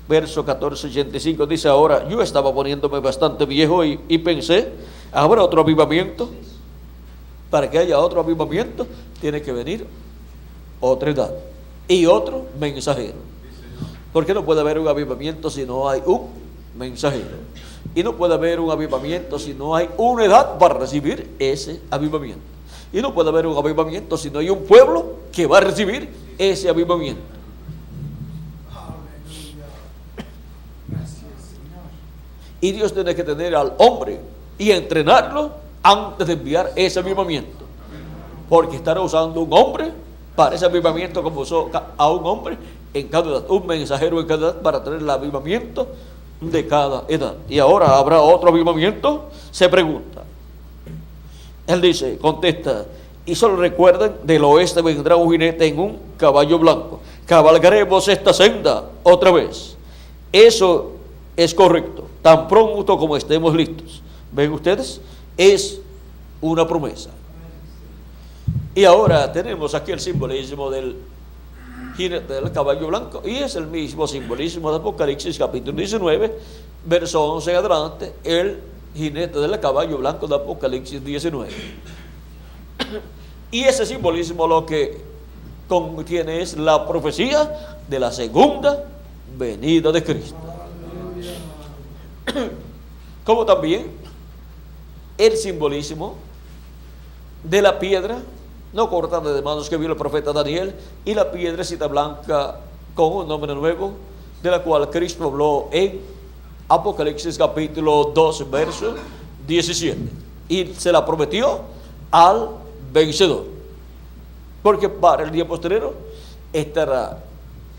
verso 1485, dice: ahora yo estaba poniéndome bastante viejo y pensé, ¿habrá otro avivamiento? Para que haya otro avivamiento, tiene que venir otra edad y otro mensajero. Porque no puede haber un avivamiento si no hay un mensajero. Y no puede haber un avivamiento si no hay una edad para recibir ese avivamiento. Y no puede haber un avivamiento si no hay un pueblo que va a recibir ese avivamiento. Y Dios tiene que tener al hombre y entrenarlo antes de enviar ese avivamiento. Porque estará usando un hombre para ese avivamiento, como usó a un hombre en cada edad, un mensajero en cada edad, para tener el avivamiento de cada edad. Y ahora habrá otro avivamiento, se pregunta. Él dice, contesta: y solo recuerden, del oeste vendrá un jinete en un caballo blanco. Cabalgaremos esta senda otra vez. Eso es correcto, tan pronto como estemos listos. ¿Ven ustedes? Es una promesa. Y ahora tenemos aquí el simbolismo del jinete del caballo blanco, y es el mismo simbolismo de Apocalipsis capítulo 19, verso 11 en adelante, el jinete del caballo blanco de Apocalipsis 19. Y ese simbolismo lo que contiene es la profecía de la segunda venida de Cristo. Como también el simbolismo de la piedra no cortada de manos que vio el profeta Daniel, y la piedrecita blanca con un nombre nuevo, de la cual Cristo habló en Apocalipsis capítulo 2, verso 17. Y se la prometió al vencedor. Porque para el día posterior estará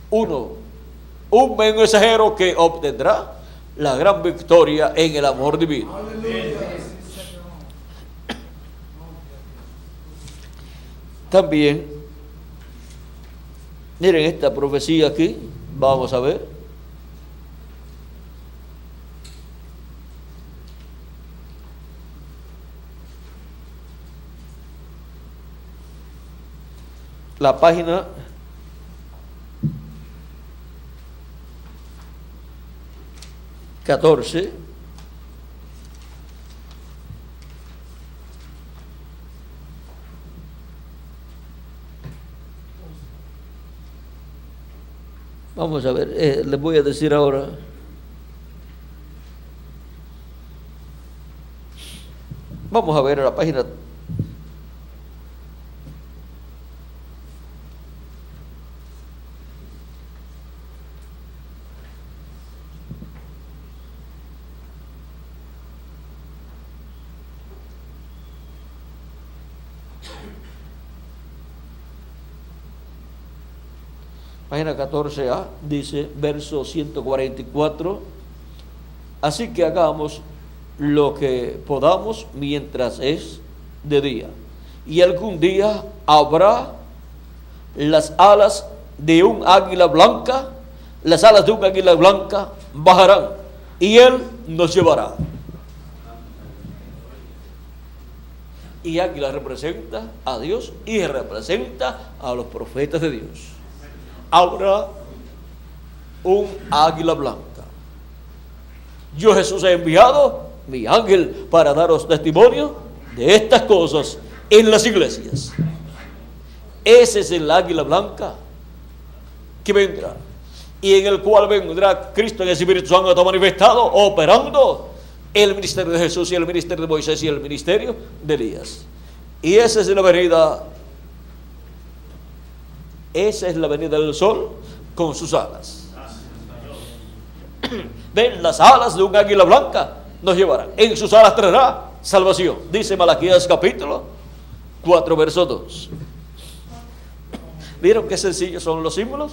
un mensajero que obtendrá la gran victoria en el amor divino. También, miren esta profecía aquí, vamos a ver. La página 14. Vamos a ver, les voy a decir ahora. Vamos a ver a la página. Página 14a, dice, verso 144, así que hagamos lo que podamos mientras es de día, y algún día habrá las alas de un águila blanca, las alas de un águila blanca bajarán, y Él nos llevará. Y águila representa a Dios y representa a los profetas de Dios. Habrá un águila blanca. Yo, Jesús, he enviado mi ángel para daros testimonio de estas cosas en las iglesias. Ese es el águila blanca que vendrá, y en el cual vendrá Cristo en el Espíritu Santo manifestado, operando el ministerio de Jesús y el ministerio de Moisés y el ministerio de Elías. Y esa es la venida. Esa es la venida del sol con sus alas. Ven, las alas de un águila blanca nos llevarán. En sus alas traerá salvación. Dice Malaquías capítulo 4, verso 2. ¿Vieron qué sencillos son los símbolos?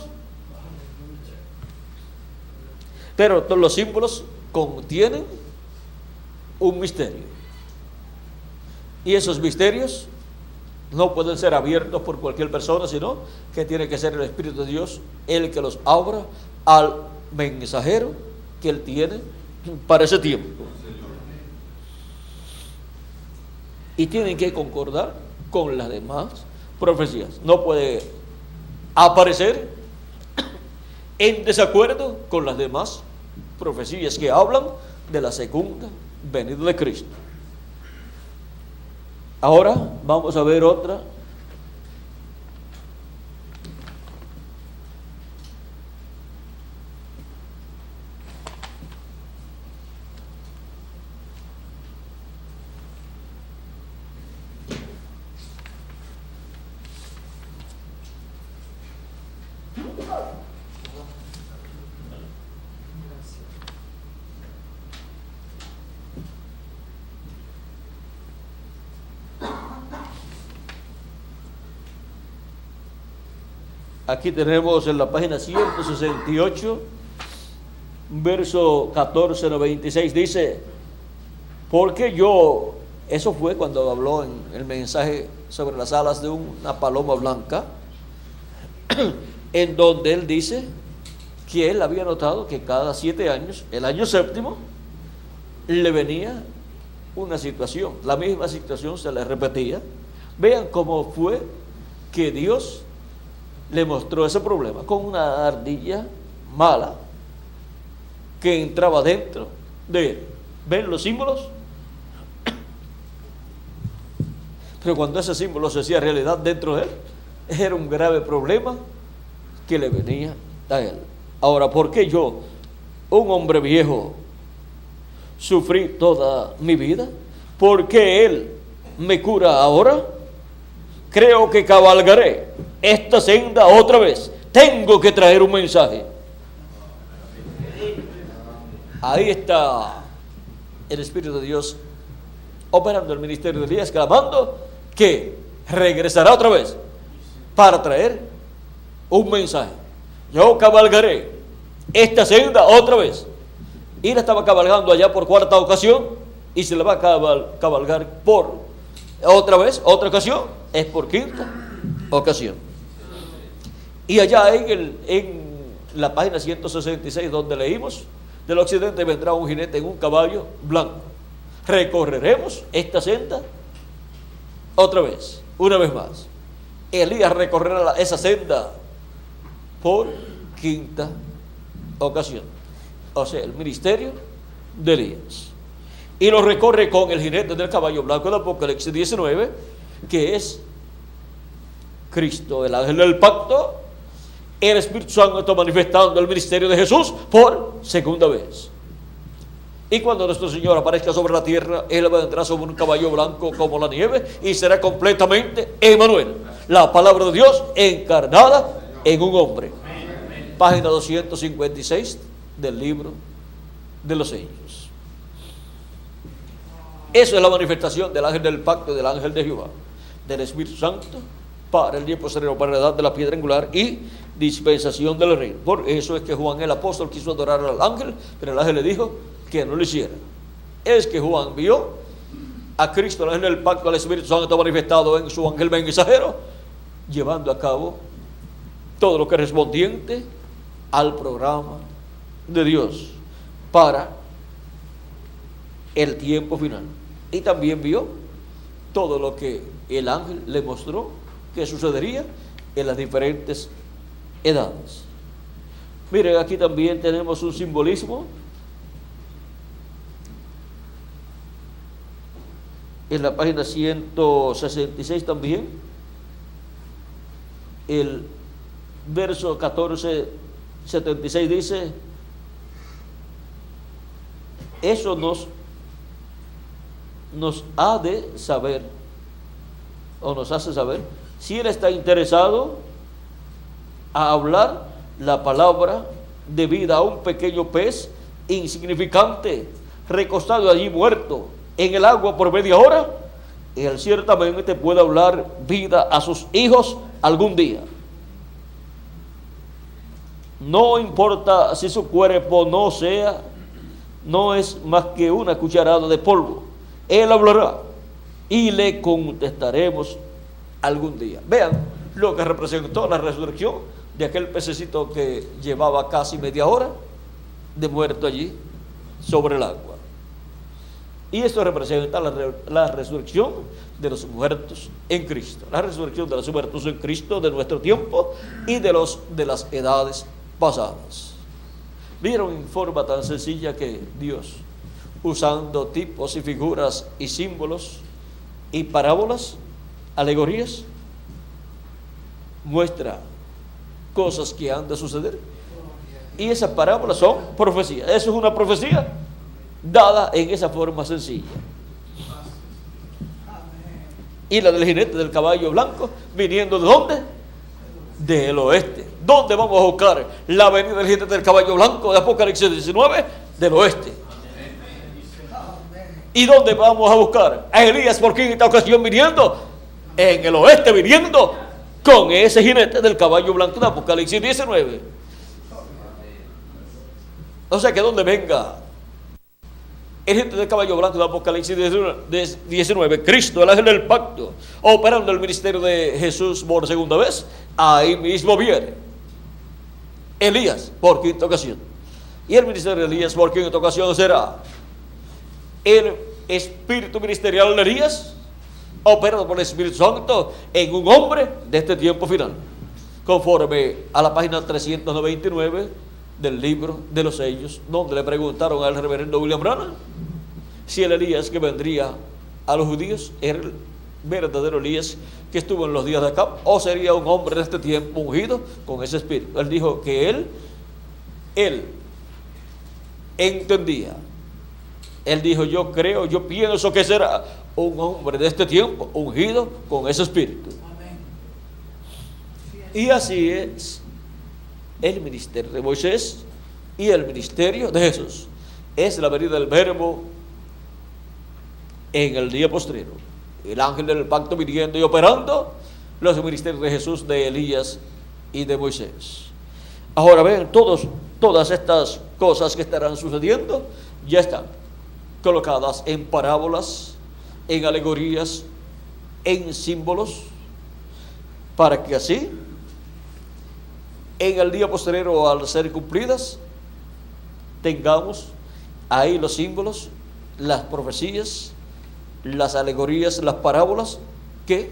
Pero todos los símbolos contienen un misterio. Y esos misterios no pueden ser abiertos por cualquier persona, sino que tiene que ser el Espíritu de Dios el que los abra al mensajero que Él tiene para ese tiempo. Y tienen que concordar con las demás profecías. No puede aparecer en desacuerdo con las demás profecías que hablan de la segunda venida de Cristo. Ahora vamos a ver otra. Aquí tenemos en la página 168, verso 14-96, dice, porque yo, eso fue cuando habló en el mensaje sobre las alas de una paloma blanca, en donde él dice que él había notado que cada 7 años, el año séptimo, le venía una situación, la misma situación se le repetía. Vean cómo fue que Dios le mostró ese problema con una ardilla mala que entraba dentro de él. ¿Ven los símbolos? Pero cuando ese símbolo se hacía realidad dentro de él, era un grave problema que le venía a él. Ahora, ¿por qué yo, un hombre viejo, sufrí toda mi vida? ¿Por qué Él me cura ahora? Creo que cabalgaré esta senda otra vez. Tengo que traer un mensaje. Ahí está el Espíritu de Dios operando el ministerio de Elías, clamando que regresará otra vez para traer un mensaje. Yo cabalgaré esta senda otra vez. Y la estaba cabalgando allá por 4ª ocasión y se la va a cabalgar por otra vez, otra ocasión, es por 5ª ocasión. Y allá en la página 166 donde leímos, del occidente vendrá un jinete en un caballo blanco. Recorreremos esta senda otra vez, una vez más. Elías recorrerá esa senda por 5ª ocasión. O sea, el ministerio de Elías. Y lo recorre con el jinete del caballo blanco de Apocalipsis 19, que es Cristo, el ángel del pacto, el Espíritu Santo está manifestando el ministerio de Jesús por segunda vez. Y cuando nuestro Señor aparezca sobre la tierra, Él vendrá sobre un caballo blanco como la nieve y será completamente Emmanuel, la palabra de Dios encarnada en un hombre. Página 256 del libro de los sellos. Eso es la manifestación del ángel del pacto, del ángel de Jehová, del Espíritu Santo para el día posterior, para la edad de la piedra angular y dispensación del reino. Por eso es que Juan el apóstol quiso adorar al ángel, pero el ángel le dijo que no lo hiciera. Es que Juan vio a Cristo, el ángel del pacto, al Espíritu Santo manifestado en su ángel mensajero, llevando a cabo todo lo que es respondiente al programa de Dios para el tiempo final. Y también vio todo lo que el ángel le mostró que sucedería en las diferentes edades. Miren, aquí también tenemos un simbolismo en la página 166 también, el verso 1476 dice: eso nos ha de saber, o nos hace saber, si Él está interesado a hablar la palabra de vida a un pequeño pez insignificante, recostado allí muerto en el agua por media hora. Él ciertamente puede hablar vida a sus hijos algún día. No importa si su cuerpo no es más que una cucharada de polvo. Él hablará y le contestaremos algún día. Vean lo que representó la resurrección de aquel pececito que llevaba casi media hora de muerto allí sobre el agua. Y esto representa la resurrección de los muertos en Cristo, la resurrección de los muertos en Cristo de nuestro tiempo y de las edades pasadas. Vieron en forma tan sencilla que Dios, usando tipos y figuras y símbolos y parábolas, alegorías, muestra cosas que han de suceder. Y esas parábolas son profecías. Eso es una profecía dada en esa forma sencilla. Y la del jinete del caballo blanco, viniendo ¿de dónde? Del oeste. ¿Dónde vamos a buscar la venida del jinete del caballo blanco de Apocalipsis 19? Del oeste. ¿Y dónde vamos a buscar a Elías por quinta ocasión viniendo? En el oeste, viniendo con ese jinete del caballo blanco de Apocalipsis 19. O sea que donde venga el jinete del caballo blanco de Apocalipsis 19, Cristo, el ángel del pacto, operando el ministerio de Jesús por segunda vez, ahí mismo viene Elías por quinta ocasión. Y el ministerio de Elías por quinta ocasión será el espíritu ministerial de Elías, operado por el Espíritu Santo en un hombre de este tiempo final, conforme a la página 399 del libro de los sellos, donde le preguntaron al reverendo William Branham si el Elías que vendría a los judíos era el verdadero Elías que estuvo en los días de Acab, o sería un hombre de este tiempo ungido con ese espíritu. Él dijo que él entendía. Él dijo: yo creo, yo pienso que será un hombre de este tiempo ungido con ese espíritu. Y así es el ministerio de Moisés y el ministerio de Jesús. Es la venida del verbo en el día postrero. El ángel del pacto viniendo y operando los ministerios de Jesús, de Elías y de Moisés. Ahora ven, todas estas cosas que estarán sucediendo ya están colocadas en parábolas, en alegorías, en símbolos, para que así, en el día posterior al ser cumplidas, tengamos ahí los símbolos, las profecías, las alegorías, las parábolas que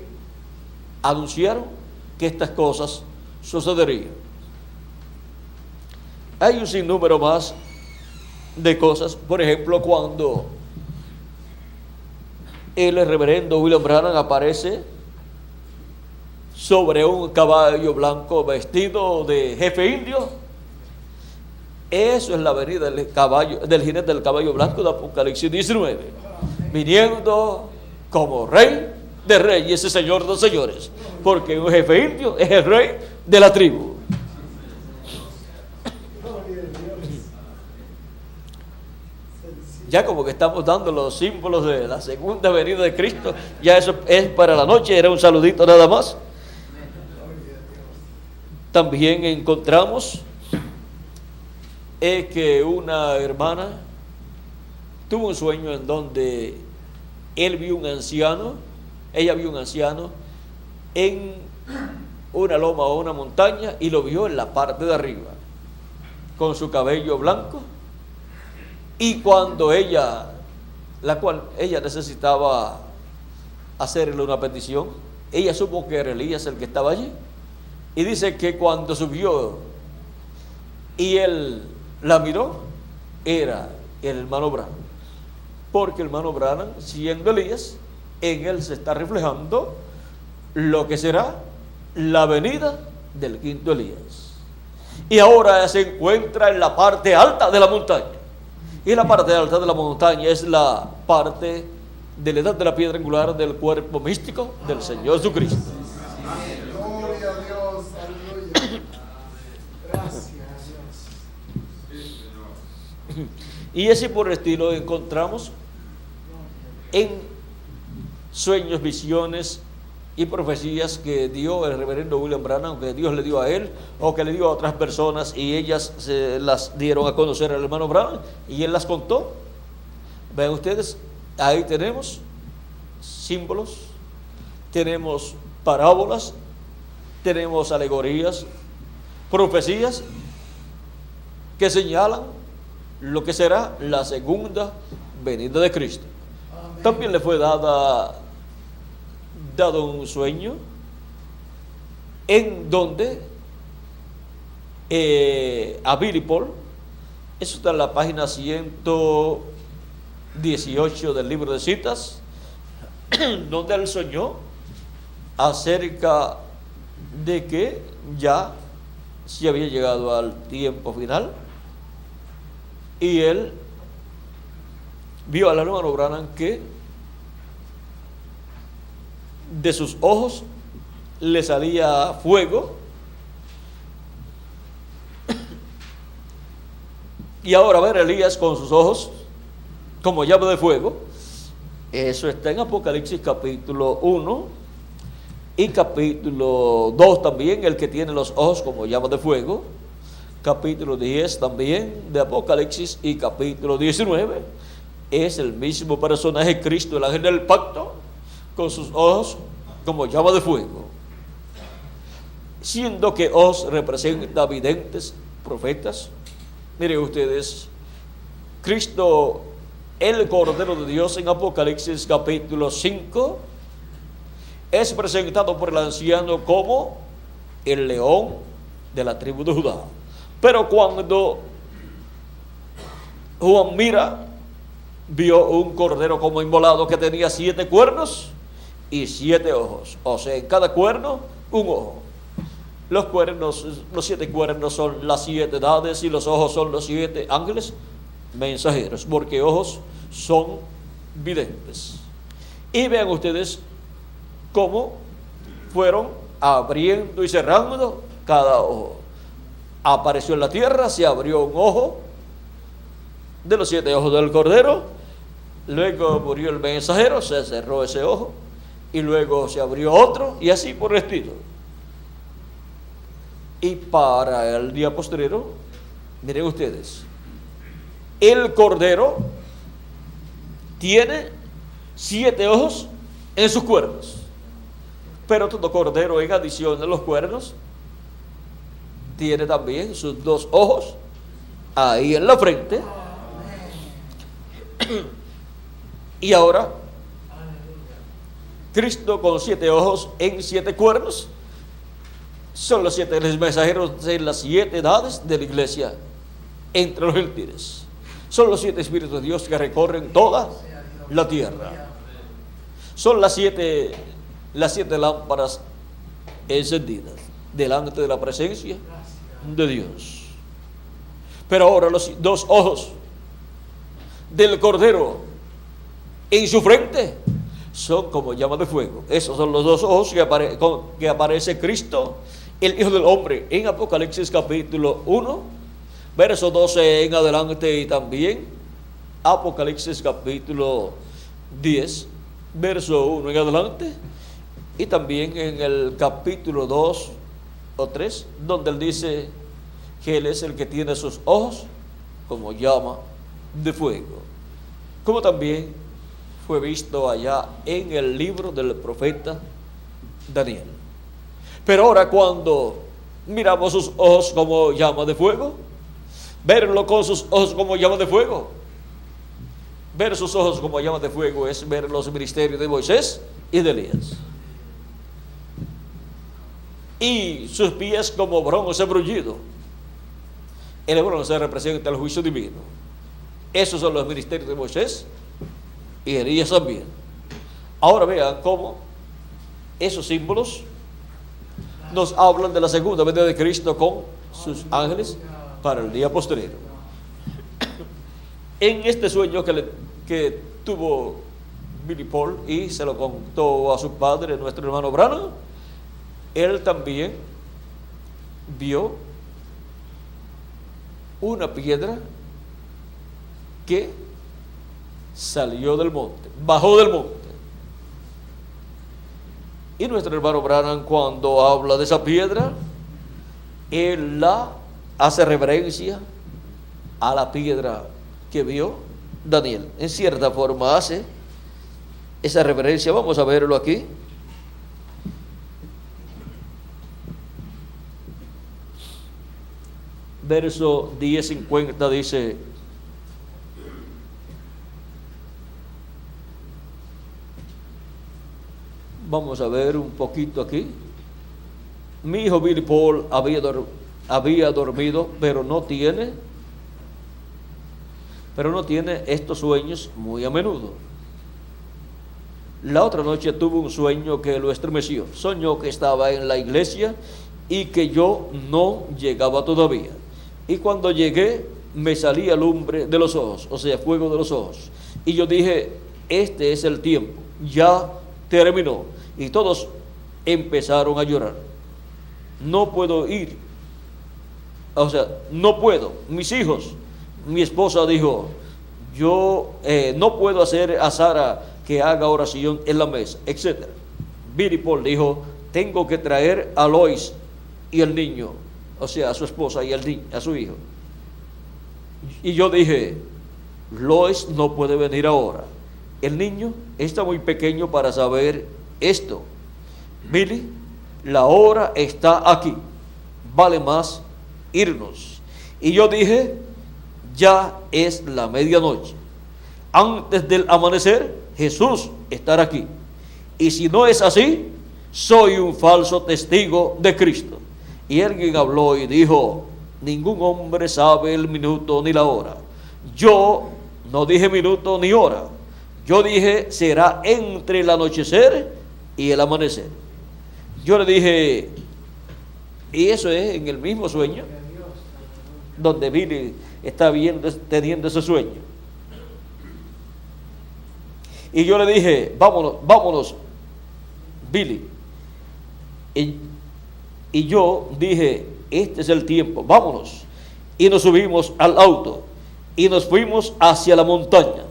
anunciaron que estas cosas sucederían. Hay un sinnúmero más de cosas. Por ejemplo, cuando el reverendo William Branham aparece sobre un caballo blanco vestido de jefe indio. Eso es la venida del jinete del caballo blanco de Apocalipsis 19, viniendo como rey de reyes y señor de señores, porque un jefe indio es el rey de la tribu. Ya como que estamos dando los símbolos de la segunda venida de Cristo, ya eso es para la noche, era un saludito nada más. También encontramos que una hermana tuvo un sueño en donde ella vio un anciano en una loma o una montaña, y lo vio en la parte de arriba, con su cabello blanco. Y cuando ella necesitaba hacerle una petición, ella supo que era Elías el que estaba allí. Y dice que cuando subió y él la miró, era el hermano Branham. Porque el hermano Branham, siendo Elías, en él se está reflejando lo que será la venida del quinto Elías. Y ahora se encuentra en la parte alta de la montaña. Y la parte alta de la montaña es la parte de la edad de la piedra angular del cuerpo místico del Señor Jesucristo. Gloria a Dios, aleluya. Gracias a Dios. Y así por el estilo encontramos en sueños, visiones y profecías que dio el reverendo William Branham, que Dios le dio a él o que le dio a otras personas, y ellas se las dieron a conocer al hermano Branham y él las contó. Vean ustedes, ahí tenemos símbolos, tenemos parábolas, tenemos alegorías, profecías que señalan lo que será la segunda venida de Cristo. Amén. También le fue dado un sueño en donde a Billy Paul, eso está en la página 118 del libro de citas, donde él soñó acerca de que ya se había llegado al tiempo final, y él vio al hermano Branham que de sus ojos le salía fuego, y ahora ver a Elías con sus ojos como llama de fuego. Eso está en Apocalipsis capítulo 1 y capítulo 2 también, el que tiene los ojos como llama de fuego. Capítulo 10 también de Apocalipsis y capítulo 19 es el mismo personaje, Cristo, el ángel del pacto, con sus ojos como llama de fuego, siendo que ojos representa videntes, profetas. Miren ustedes, Cristo, el Cordero de Dios, en Apocalipsis capítulo 5 es presentado por el anciano como el león de la tribu de Judá. Pero cuando Juan vio un cordero como inmolado que tenía 7 cuernos y 7 ojos, o sea, en cada cuerno un ojo. Los 7 cuernos son las 7 edades y los ojos son los 7 ángeles mensajeros, porque ojos son videntes. Y vean ustedes cómo fueron abriendo y cerrando cada ojo. Apareció en la tierra, se abrió un ojo de los 7 ojos del cordero, luego murió el mensajero, se cerró ese ojo, y luego se abrió otro, y así por el estilo. Y para el día postrero, miren ustedes, el cordero tiene 7 ojos en sus cuernos, pero todo cordero, en adición a los cuernos, tiene también sus 2 ojos ahí en la frente. Y ahora Cristo con 7 ojos en 7 cuernos son los 7 mensajeros de las 7 edades de la iglesia entre los gentiles. Son los 7 espíritus de Dios que recorren toda la tierra. Son las 7 lámparas encendidas delante de la presencia de Dios. Pero ahora los dos ojos del Cordero en su frente son como llamas de fuego. Esos son los dos ojos que aparece Cristo, el Hijo del Hombre, en Apocalipsis capítulo 1, verso 12 en adelante, y también Apocalipsis capítulo 10, verso 1 en adelante, y también en el capítulo 2 o 3, donde él dice que él es el que tiene sus ojos como llama de fuego, como también fue visto allá en el libro del profeta Daniel. Pero ahora, cuando miramos sus ojos como llama de fuego, verlo con sus ojos como llama de fuego, ver sus ojos como llama de fuego es ver los ministerios de Moisés y de Elías, y sus pies como bronce brullido. El bronce representa el juicio divino. Esos son los ministerios de Moisés y Elías también. Ahora vean cómo esos símbolos nos hablan de la segunda venida de Cristo con sus ángeles para el día posterior. En este sueño que tuvo Billy Paul y se lo contó a su padre, nuestro hermano Branham, él también vio una piedra que salió del monte, bajó del monte. Y nuestro hermano Branham, cuando habla de esa piedra, él la hace reverencia a la piedra que vio Daniel. En cierta forma hace esa reverencia. Vamos a verlo aquí. Verso 10:50 dice: vamos a ver un poquito aquí. Mi hijo Billy Paul había dormido, pero no tiene estos sueños muy a menudo. La otra noche tuvo un sueño que lo estremeció. Soñó que estaba en la iglesia y que yo no llegaba todavía. Y cuando llegué, me salía lumbre de los ojos, o sea, fuego de los ojos. Y yo dije, este es el tiempo, ya terminó. Y todos empezaron a llorar. No puedo ir, o sea, no puedo. Mis hijos, mi esposa dijo, yo no puedo hacer a Sara que haga oración en la mesa, etc. Billy Paul dijo, tengo que traer a Lois y el niño, o sea, a su esposa y a su hijo. Y yo dije, Lois no puede venir ahora. El niño está muy pequeño para saber esto. Billy, la hora está aquí. Vale más irnos. Y yo dije, ya es la medianoche. Antes del amanecer, Jesús estará aquí. Y si no es así, soy un falso testigo de Cristo. Y alguien habló y dijo, ningún hombre sabe el minuto ni la hora. Yo no dije minuto ni hora. Yo dije, será entre el anochecer y el amanecer. Yo le dije, y eso es en el mismo sueño donde Billy está teniendo ese sueño. Y yo le dije, vámonos, Billy. Y yo dije, este es el tiempo, vámonos. Y nos subimos al auto y nos fuimos hacia la montaña.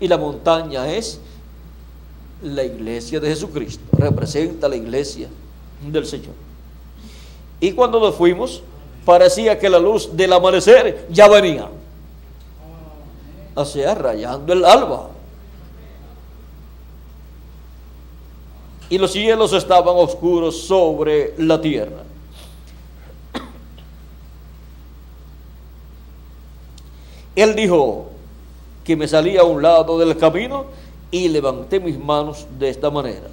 Y la montaña es la iglesia de Jesucristo, representa la iglesia del Señor. Y cuando nos fuimos, parecía que la luz del amanecer ya venía, o sea, rayando el alba. Y los cielos estaban oscuros sobre la tierra. Él dijo que me salía a un lado del camino y levanté mis manos de esta manera.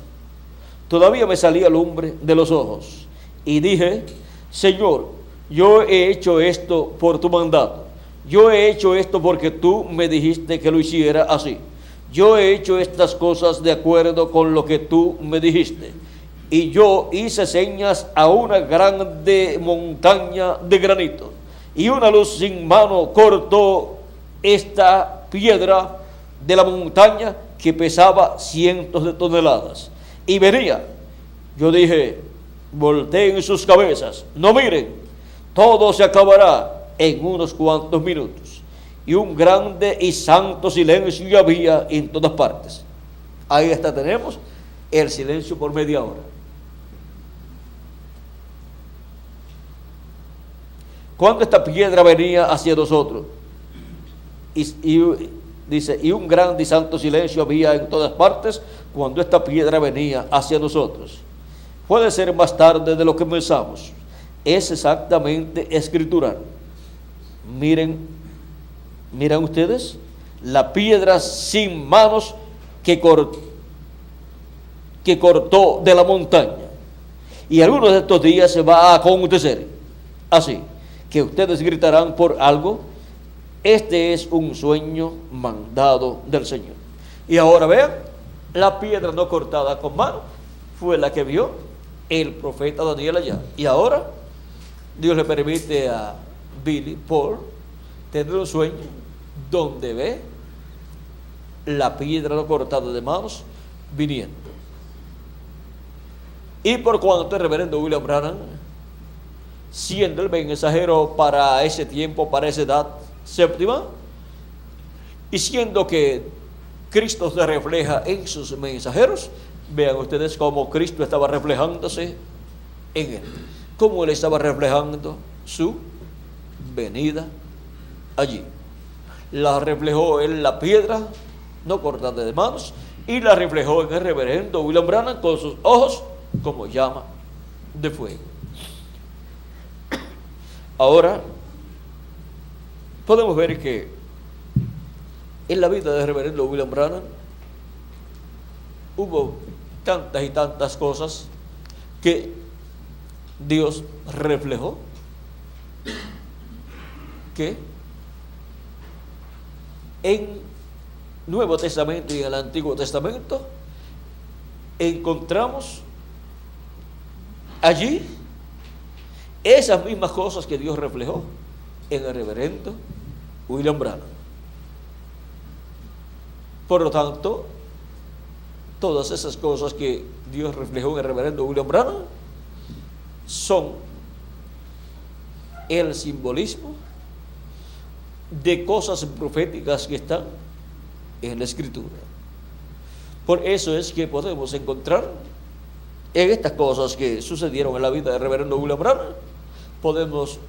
Todavía me salía lumbre de los ojos. Y dije, Señor, yo he hecho esto por tu mandato. Yo he hecho esto porque tú me dijiste que lo hiciera así. Yo he hecho estas cosas de acuerdo con lo que tú me dijiste. y yo hice señas a una grande montaña de granito, y una luz sin mano cortó esta piedra de la montaña que pesaba cientos de toneladas, y venía. Yo dije, volteen sus cabezas, no miren, todo se acabará en unos cuantos minutos. Y un grande y santo silencio había en todas partes. Ahí hasta tenemos el silencio por media hora. Cuando esta piedra venía hacia nosotros, dice, y un grande y santo silencio había en todas partes cuando esta piedra venía hacia nosotros. Puede ser más tarde de lo que pensamos. Es exactamente escritural. Miren ustedes, la piedra sin manos que cortó de la montaña. Y algunos de estos días se va a acontecer así, que ustedes gritarán por algo. Este es un sueño mandado del Señor. Y ahora vean, la piedra no cortada con mano fue la que vio el profeta Daniel allá. Y ahora Dios le permite a Billy Paul tener un sueño donde ve la piedra no cortada de manos viniendo. Y por cuanto el reverendo William Branham, siendo el mensajero para ese tiempo, para esa edad séptima, y siendo que Cristo se refleja en sus mensajeros, vean ustedes cómo Cristo estaba reflejándose en él, cómo él estaba reflejando su venida allí. La reflejó en la piedra no cortada de manos, y la reflejó en el reverendo William Branham con sus ojos como llama de fuego. Ahora podemos ver que en la vida del reverendo William Branham hubo tantas y tantas cosas que Dios reflejó, que en Nuevo Testamento y en el Antiguo Testamento encontramos allí esas mismas cosas que Dios reflejó en el reverendo William Branham. Por lo tanto, todas esas cosas que Dios reflejó en el reverendo William Branham son el simbolismo de cosas proféticas que están en la Escritura. Por eso es que podemos encontrar en estas cosas que sucedieron en la vida del reverendo William Branham, podemos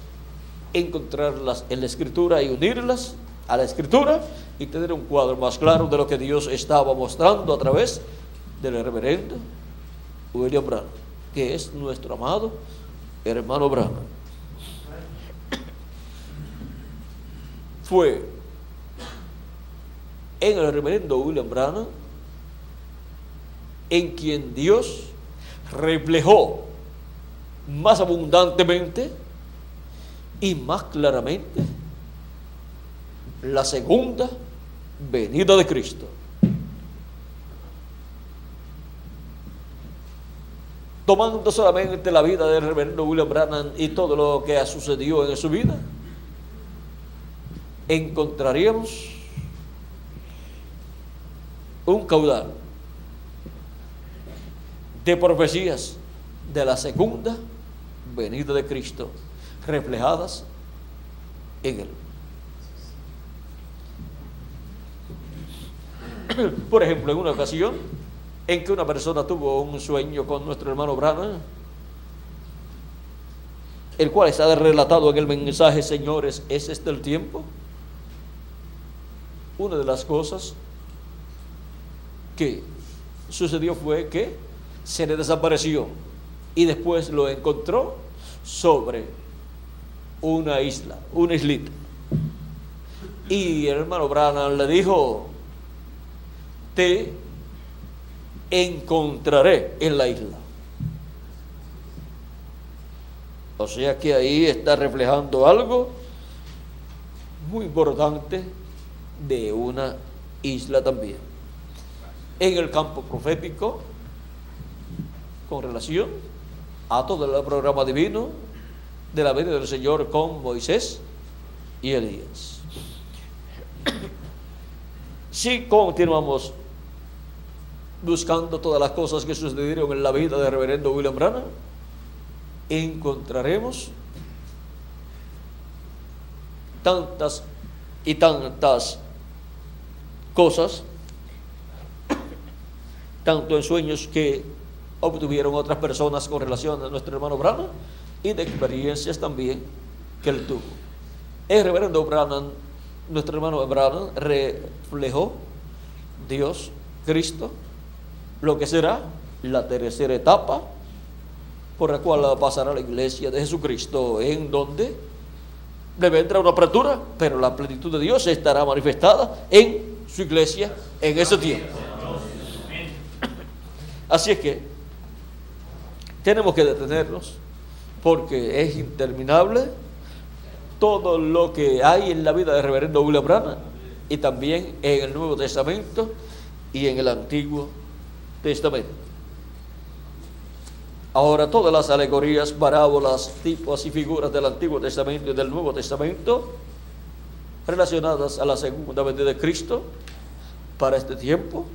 encontrarlas en la Escritura y unirlas a la Escritura y tener un cuadro más claro de lo que Dios estaba mostrando a través del reverendo William Branham, que es nuestro amado hermano Branham. Fue en el reverendo William Branham en quien Dios reflejó más abundantemente y más claramente la segunda venida de Cristo. Tomando solamente la vida del reverendo William Branham y todo lo que sucedió en su vida, encontraríamos un caudal de profecías de la segunda venida de Cristo reflejadas en él. Por ejemplo, en una ocasión en que una persona tuvo un sueño con nuestro hermano Branham, el cual está relatado en el mensaje, señores, ¿es este el tiempo? Una de las cosas que sucedió fue que se le desapareció y después lo encontró sobre una isla, una islita. Y el hermano Branham le dijo: te encontraré en la isla. O sea que ahí está reflejando algo muy importante de una isla también. En el campo profético, con relación a todo el programa divino de la vida del Señor con Moisés y Elías. Si continuamos buscando todas las cosas que sucedieron en la vida del reverendo William Branham, encontraremos tantas y tantas cosas, tanto en sueños que obtuvieron otras personas con relación a nuestro hermano Branham y de experiencias también que él tuvo. El reverendo Branham, nuestro hermano Branham, reflejó Dios, Cristo, lo que será la tercera etapa por la cual pasará la iglesia de Jesucristo, en donde debe entrar una apertura, pero la plenitud de Dios estará manifestada en su iglesia en ese tiempo. Así es que tenemos que detenernos, porque es interminable todo lo que hay en la vida del reverendo William Branham, y también en el Nuevo Testamento y en el Antiguo Testamento. Ahora, todas las alegorías, parábolas, tipos y figuras del Antiguo Testamento y del Nuevo Testamento relacionadas a la segunda venida de Cristo para este tiempo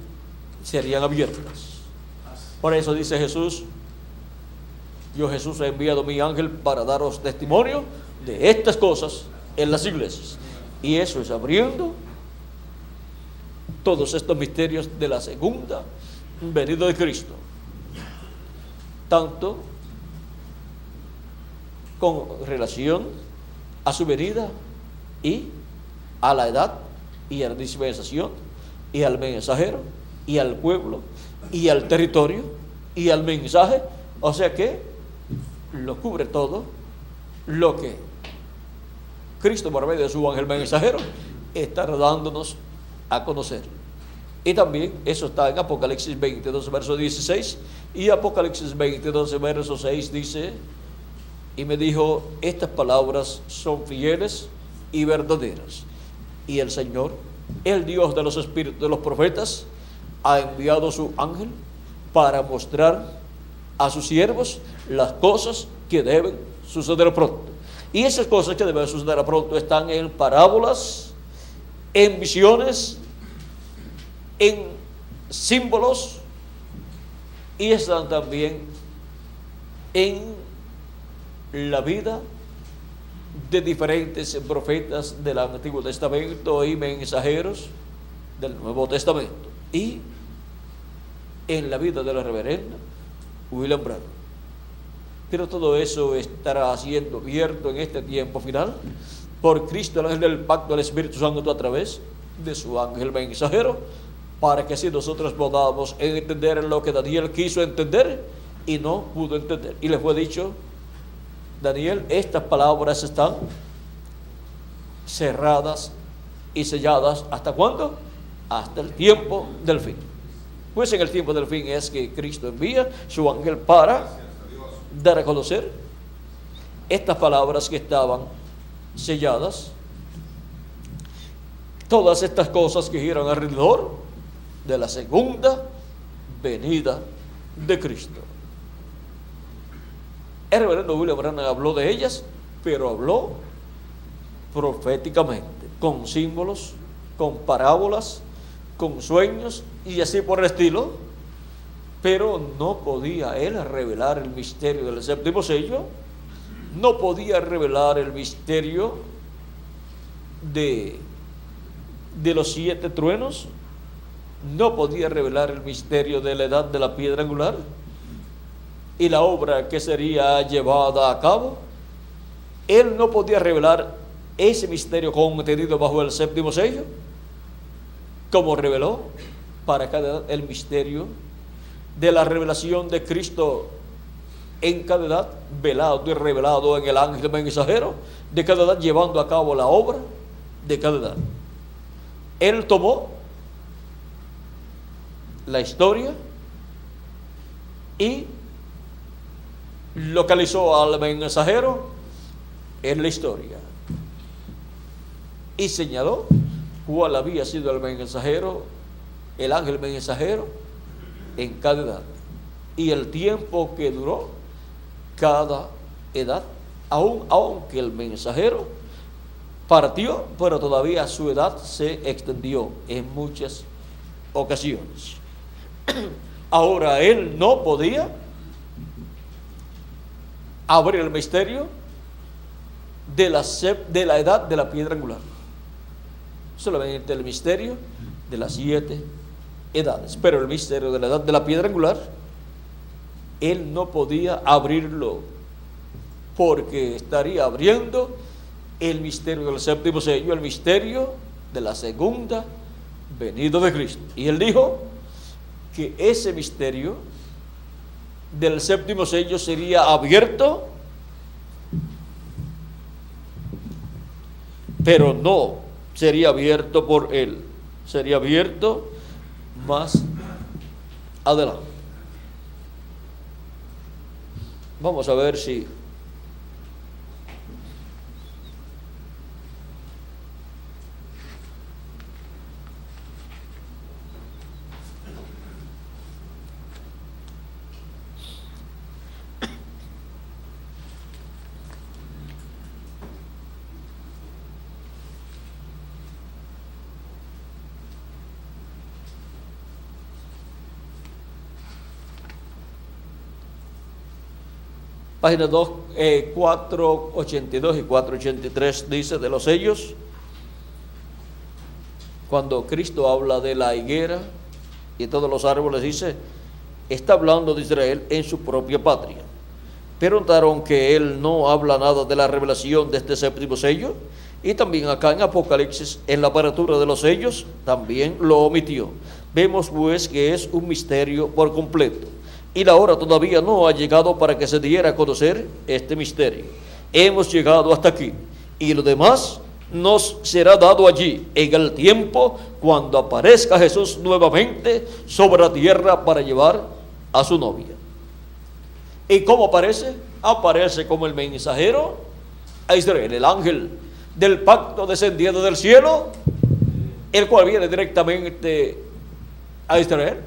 serían abiertas. Por eso dice Jesús: yo, Jesús, he enviado mi ángel para daros testimonio de estas cosas en las iglesias. Y eso es abriendo todos estos misterios de la segunda venida de Cristo, tanto con relación a su venida y a la edad y a la dispensación y al mensajero y al pueblo y al territorio y al mensaje. O sea que lo cubre todo lo que Cristo, por medio de su ángel mensajero, está dándonos a conocer. Y también eso está en Apocalipsis 22, verso 16, y Apocalipsis 22, verso 6 dice: y me dijo, estas palabras son fieles y verdaderas, y el Señor, el Dios de los espíritus de los profetas, ha enviado su ángel para mostrar a sus siervos las cosas que deben suceder pronto. Y esas cosas que deben suceder pronto están en parábolas, en visiones, en símbolos, y están también en la vida de diferentes profetas del Antiguo Testamento y mensajeros del Nuevo Testamento, y en la vida del reverendo William Branham. Pero todo eso estará siendo abierto en este tiempo final por Cristo, el ángel del pacto del Espíritu Santo, a través de su ángel mensajero, para que así nosotros podamos entender lo que Daniel quiso entender y no pudo entender. Y le fue dicho: Daniel, estas palabras están cerradas y selladas. ¿Hasta cuándo? Hasta el tiempo del fin. Pues en el tiempo del fin es que Cristo envía su ángel para dar a conocer estas palabras que estaban selladas, todas estas cosas que giran alrededor de la segunda venida de Cristo. El reverendo William Branham habló de ellas, pero habló proféticamente, con símbolos, con parábolas, con sueños y así por el estilo. Pero no podía él revelar el misterio del séptimo sello, no podía revelar el misterio de los 7 truenos, no podía revelar el misterio de la edad de la piedra angular y la obra que sería llevada a cabo. Él no podía revelar ese misterio contenido bajo el séptimo sello, como reveló para cada edad el misterio de la revelación de Cristo en cada edad, velado y revelado en el ángel mensajero de cada edad, llevando a cabo la obra de cada edad. Él tomó la historia y localizó al mensajero en la historia y señaló cuál había sido el mensajero, el ángel mensajero en cada edad. y el tiempo que duró cada edad, aunque el mensajero partió, pero todavía su edad se extendió en muchas ocasiones. Ahora él no podía abrir el misterio de la edad de la piedra angular, solamente el misterio de las 7 edades, pero el misterio de la edad de la piedra angular él no podía abrirlo, porque estaría abriendo el misterio del séptimo sello, el misterio de la segunda venida de Cristo. Y él dijo que ese misterio del séptimo sello sería abierto, pero no sería abierto por él, sería abierto más adelante. Vamos a ver si páginas 482 y 483 dice de los sellos, cuando Cristo habla de la higuera y todos los árboles, dice, está hablando de Israel en su propia patria. Pero notaron que él no habla nada de la revelación de este séptimo sello, y también acá en Apocalipsis, en la apertura de los sellos, también lo omitió. Vemos pues que es un misterio por completo, y la hora todavía no ha llegado para que se diera a conocer este misterio. Hemos llegado hasta aquí, y lo demás nos será dado allí, en el tiempo cuando aparezca Jesús nuevamente sobre la tierra para llevar a su novia. ¿Y cómo aparece? Aparece como el mensajero a Israel, el ángel del pacto descendido del cielo, el cual viene directamente a Israel.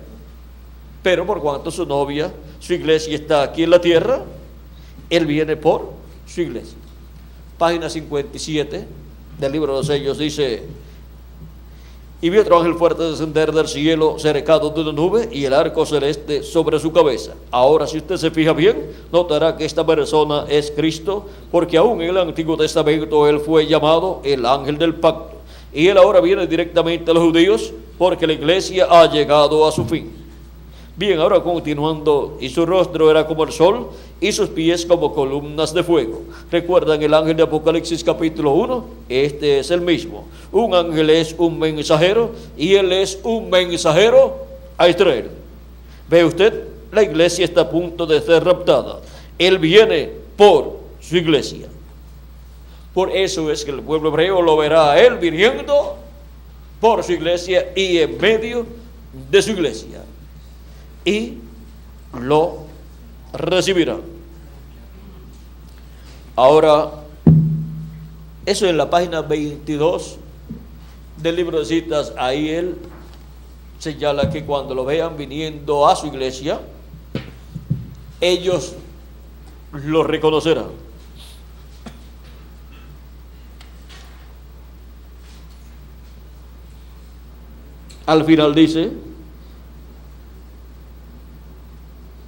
Pero por cuanto su novia, su iglesia está aquí en la tierra, él viene por su iglesia. Página 57 del libro de los sellos dice: y vi otro ángel fuerte descender del cielo, cercado de una nube, y el arco celeste sobre su cabeza. Ahora, si usted se fija bien, notará que esta persona es Cristo, porque aún en el Antiguo Testamento él fue llamado el ángel del pacto, y él ahora viene directamente a los judíos, porque la iglesia ha llegado a su fin. Bien, ahora continuando, y su rostro era como el sol, y sus pies como columnas de fuego. ¿Recuerdan el ángel de Apocalipsis capítulo 1? Este es el mismo. Un ángel es un mensajero, y él es un mensajero a Israel. ¿Ve usted? La iglesia está a punto de ser raptada. Él viene por su iglesia. Por eso es que el pueblo hebreo lo verá a él viniendo por su iglesia y en medio de su iglesia, y lo recibirá. Ahora, eso en la página 22 del libro de citas, ahí él señala que cuando lo vean viniendo a su iglesia, ellos lo reconocerán. Al final dice,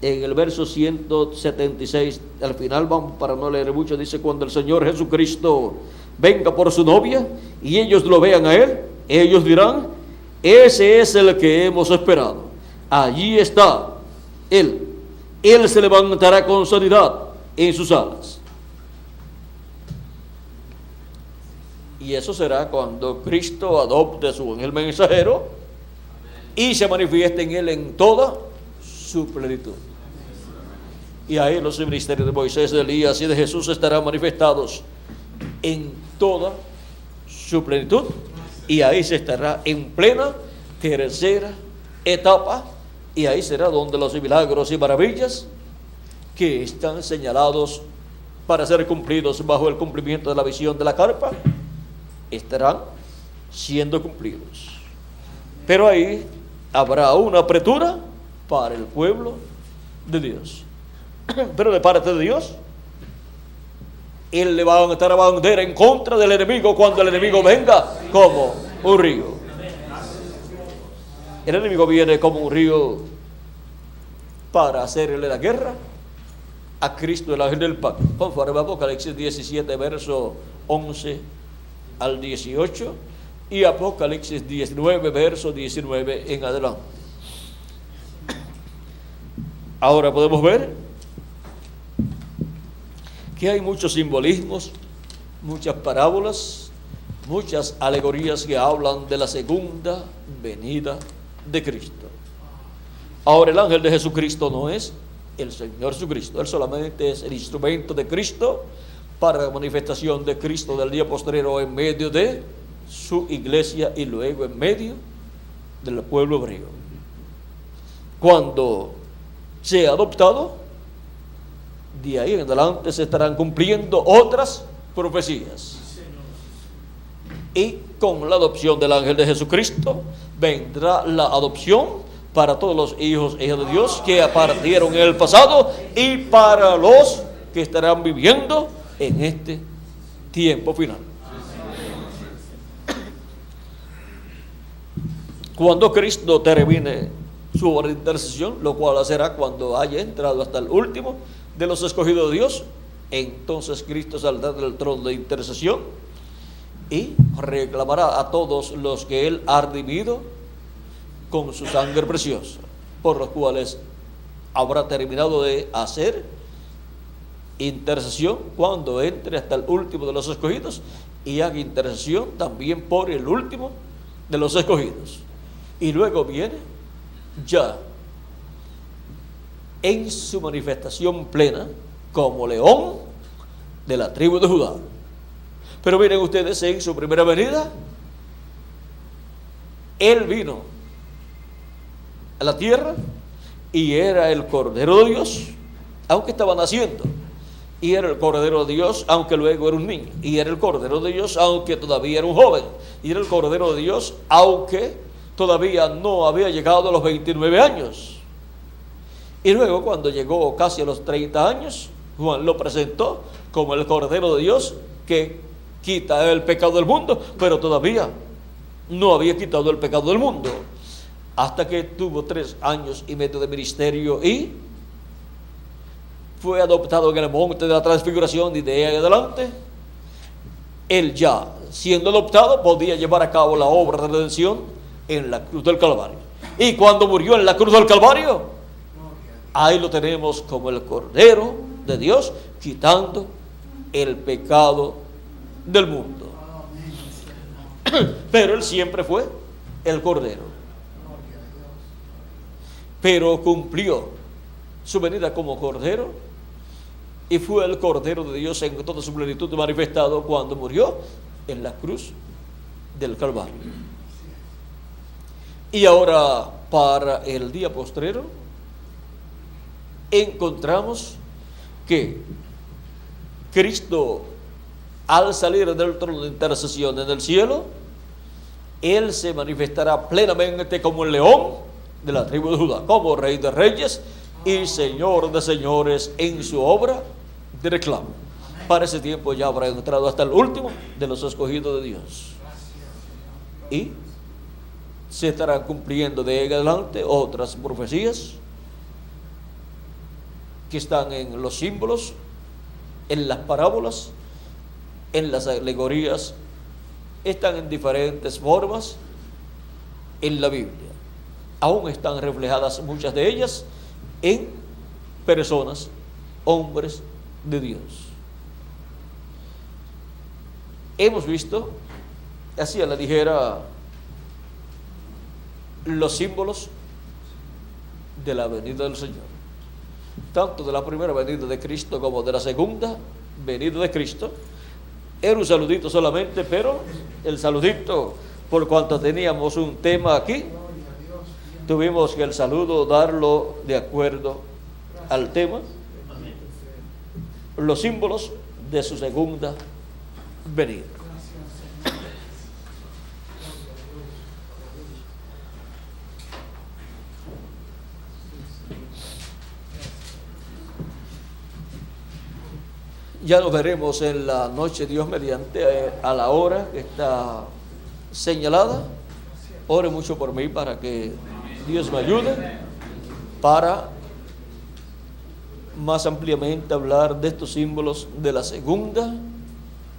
en el verso 176, al final, vamos para no leer mucho, dice: cuando el Señor Jesucristo venga por su novia y ellos lo vean a él, ellos dirán: ese es el que hemos esperado. Allí está él. Él se levantará con sanidad en sus alas. Y eso será cuando Cristo adopte a su ángel mensajero y se manifieste en él en toda su plenitud. Y ahí los ministerios de Moisés, de Elías y de Jesús estarán manifestados en toda su plenitud, y ahí se estará en plena tercera etapa, y ahí será donde los milagros y maravillas que están señalados para ser cumplidos bajo el cumplimiento de la visión de la carpa estarán siendo cumplidos. Pero ahí habrá una apertura para el pueblo de Dios. Pero de parte de Dios, Él levantará la bandera en contra del enemigo cuando el enemigo venga como un río. El enemigo viene como un río para hacerle la guerra a Cristo, el ángel del pacto, conforme a Apocalipsis 17, verso 11 al 18, y Apocalipsis 19, verso 19 en adelante. Ahora podemos ver que hay muchos simbolismos, muchas parábolas, muchas alegorías que hablan de la segunda venida de Cristo. Ahora, el ángel de Jesucristo no es el Señor Jesucristo, Él solamente es el instrumento de Cristo para la manifestación de Cristo del día postrero en medio de su iglesia y luego en medio del pueblo hebreo. Cuando sea adoptado, de ahí en adelante se estarán cumpliendo otras profecías. Y con la adopción del ángel de Jesucristo vendrá la adopción para todos los hijos e hijas de Dios que partieron en el pasado y para los que estarán viviendo en este tiempo final. Cuando Cristo termine su obra de intercesión, lo cual será cuando haya entrado hasta el último de los escogidos de Dios, entonces Cristo saldrá del trono de intercesión y reclamará a todos los que Él ha redimido con su sangre preciosa, por los cuales habrá terminado de hacer intercesión cuando entre hasta el último de los escogidos y haga intercesión también por el último de los escogidos. Y luego viene ya en su manifestación plena como león de la tribu de Judá. Pero miren ustedes, en su primera venida, Él vino a la tierra y era el Cordero de Dios, aunque estaba naciendo. Y era el Cordero de Dios, aunque luego era un niño. Y era el Cordero de Dios, aunque todavía era un joven. Y era el Cordero de Dios, aunque todavía no había llegado a los 29 años. Y luego, cuando llegó casi a los 30 años, Juan lo presentó como el Cordero de Dios que quita el pecado del mundo, pero todavía no había quitado el pecado del mundo. Hasta que tuvo 3 años y medio de ministerio y fue adoptado en el monte de la transfiguración, y de ahí adelante, Él ya, siendo adoptado, podía llevar a cabo la obra de redención en la cruz del Calvario. Y cuando murió en la cruz del Calvario, ahí lo tenemos como el Cordero de Dios, quitando el pecado del mundo. Pero Él siempre fue el Cordero. Pero cumplió su venida como Cordero y fue el Cordero de Dios en toda su plenitud manifestado cuando murió en la cruz del Calvario. Y ahora, para el día postrero, encontramos que Cristo, al salir del trono de intercesión en el cielo, Él se manifestará plenamente como el león de la tribu de Judá, como Rey de Reyes y Señor de Señores en su obra de reclamo. Para ese tiempo ya habrá entrado hasta el último de los escogidos de Dios. Y se estarán cumpliendo de ahí en adelante otras profecías que están en los símbolos, en las parábolas, en las alegorías, están en diferentes formas en la Biblia. Aún están reflejadas muchas de ellas en personas, hombres de Dios. Hemos visto, así a la ligera, los símbolos de la venida del Señor, tanto de la primera venida de Cristo como de la segunda venida de Cristo. Era un saludito solamente, pero el saludito, por cuanto teníamos un tema aquí, tuvimos que el saludo darlo de acuerdo al tema, los símbolos de su segunda venida. Ya nos veremos en la noche, Dios mediante, a la hora que está señalada. Ore mucho por mí para que Dios me ayude para más ampliamente hablar de estos símbolos de la segunda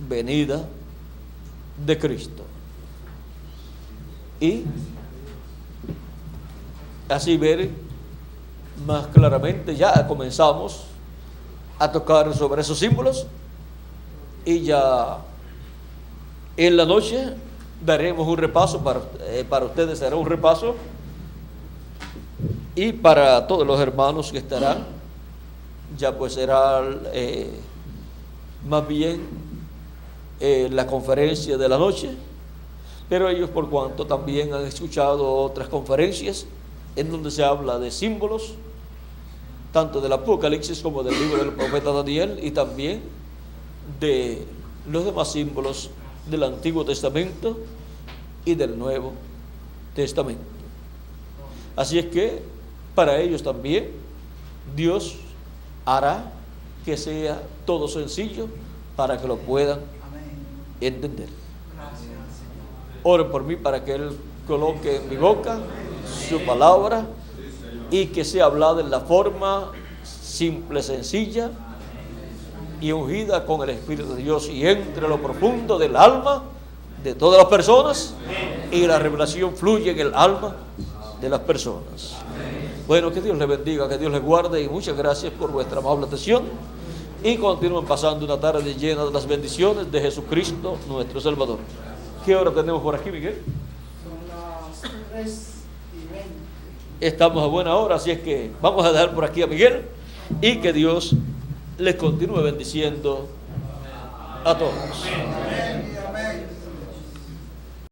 venida de Cristo. Y así ver más claramente, ya comenzamos a tocar sobre esos símbolos y ya en la noche daremos un repaso, para ustedes será un repaso y para todos los hermanos que estarán, ya pues será más bien la conferencia de la noche, pero ellos por cuanto también han escuchado otras conferencias en donde se habla de símbolos, tanto del Apocalipsis como del libro del profeta Daniel y también de los demás símbolos del Antiguo Testamento y del Nuevo Testamento. Así es que para ellos también Dios hará que sea todo sencillo para que lo puedan entender. Oren por mí para que Él coloque en mi boca su palabra y que sea hablada en la forma simple, sencilla y ungida con el Espíritu de Dios y entre lo profundo del alma de todas las personas y la revelación fluye en el alma de las personas. Bueno, que Dios les bendiga, que Dios les guarde y muchas gracias por vuestra amable atención y continúen pasando una tarde llena de las bendiciones de Jesucristo nuestro Salvador. ¿Qué hora tenemos por aquí, Miguel? Son las 3:20. Estamos a buena hora, así es que vamos a dejar por aquí a Miguel y que Dios les continúe bendiciendo a todos.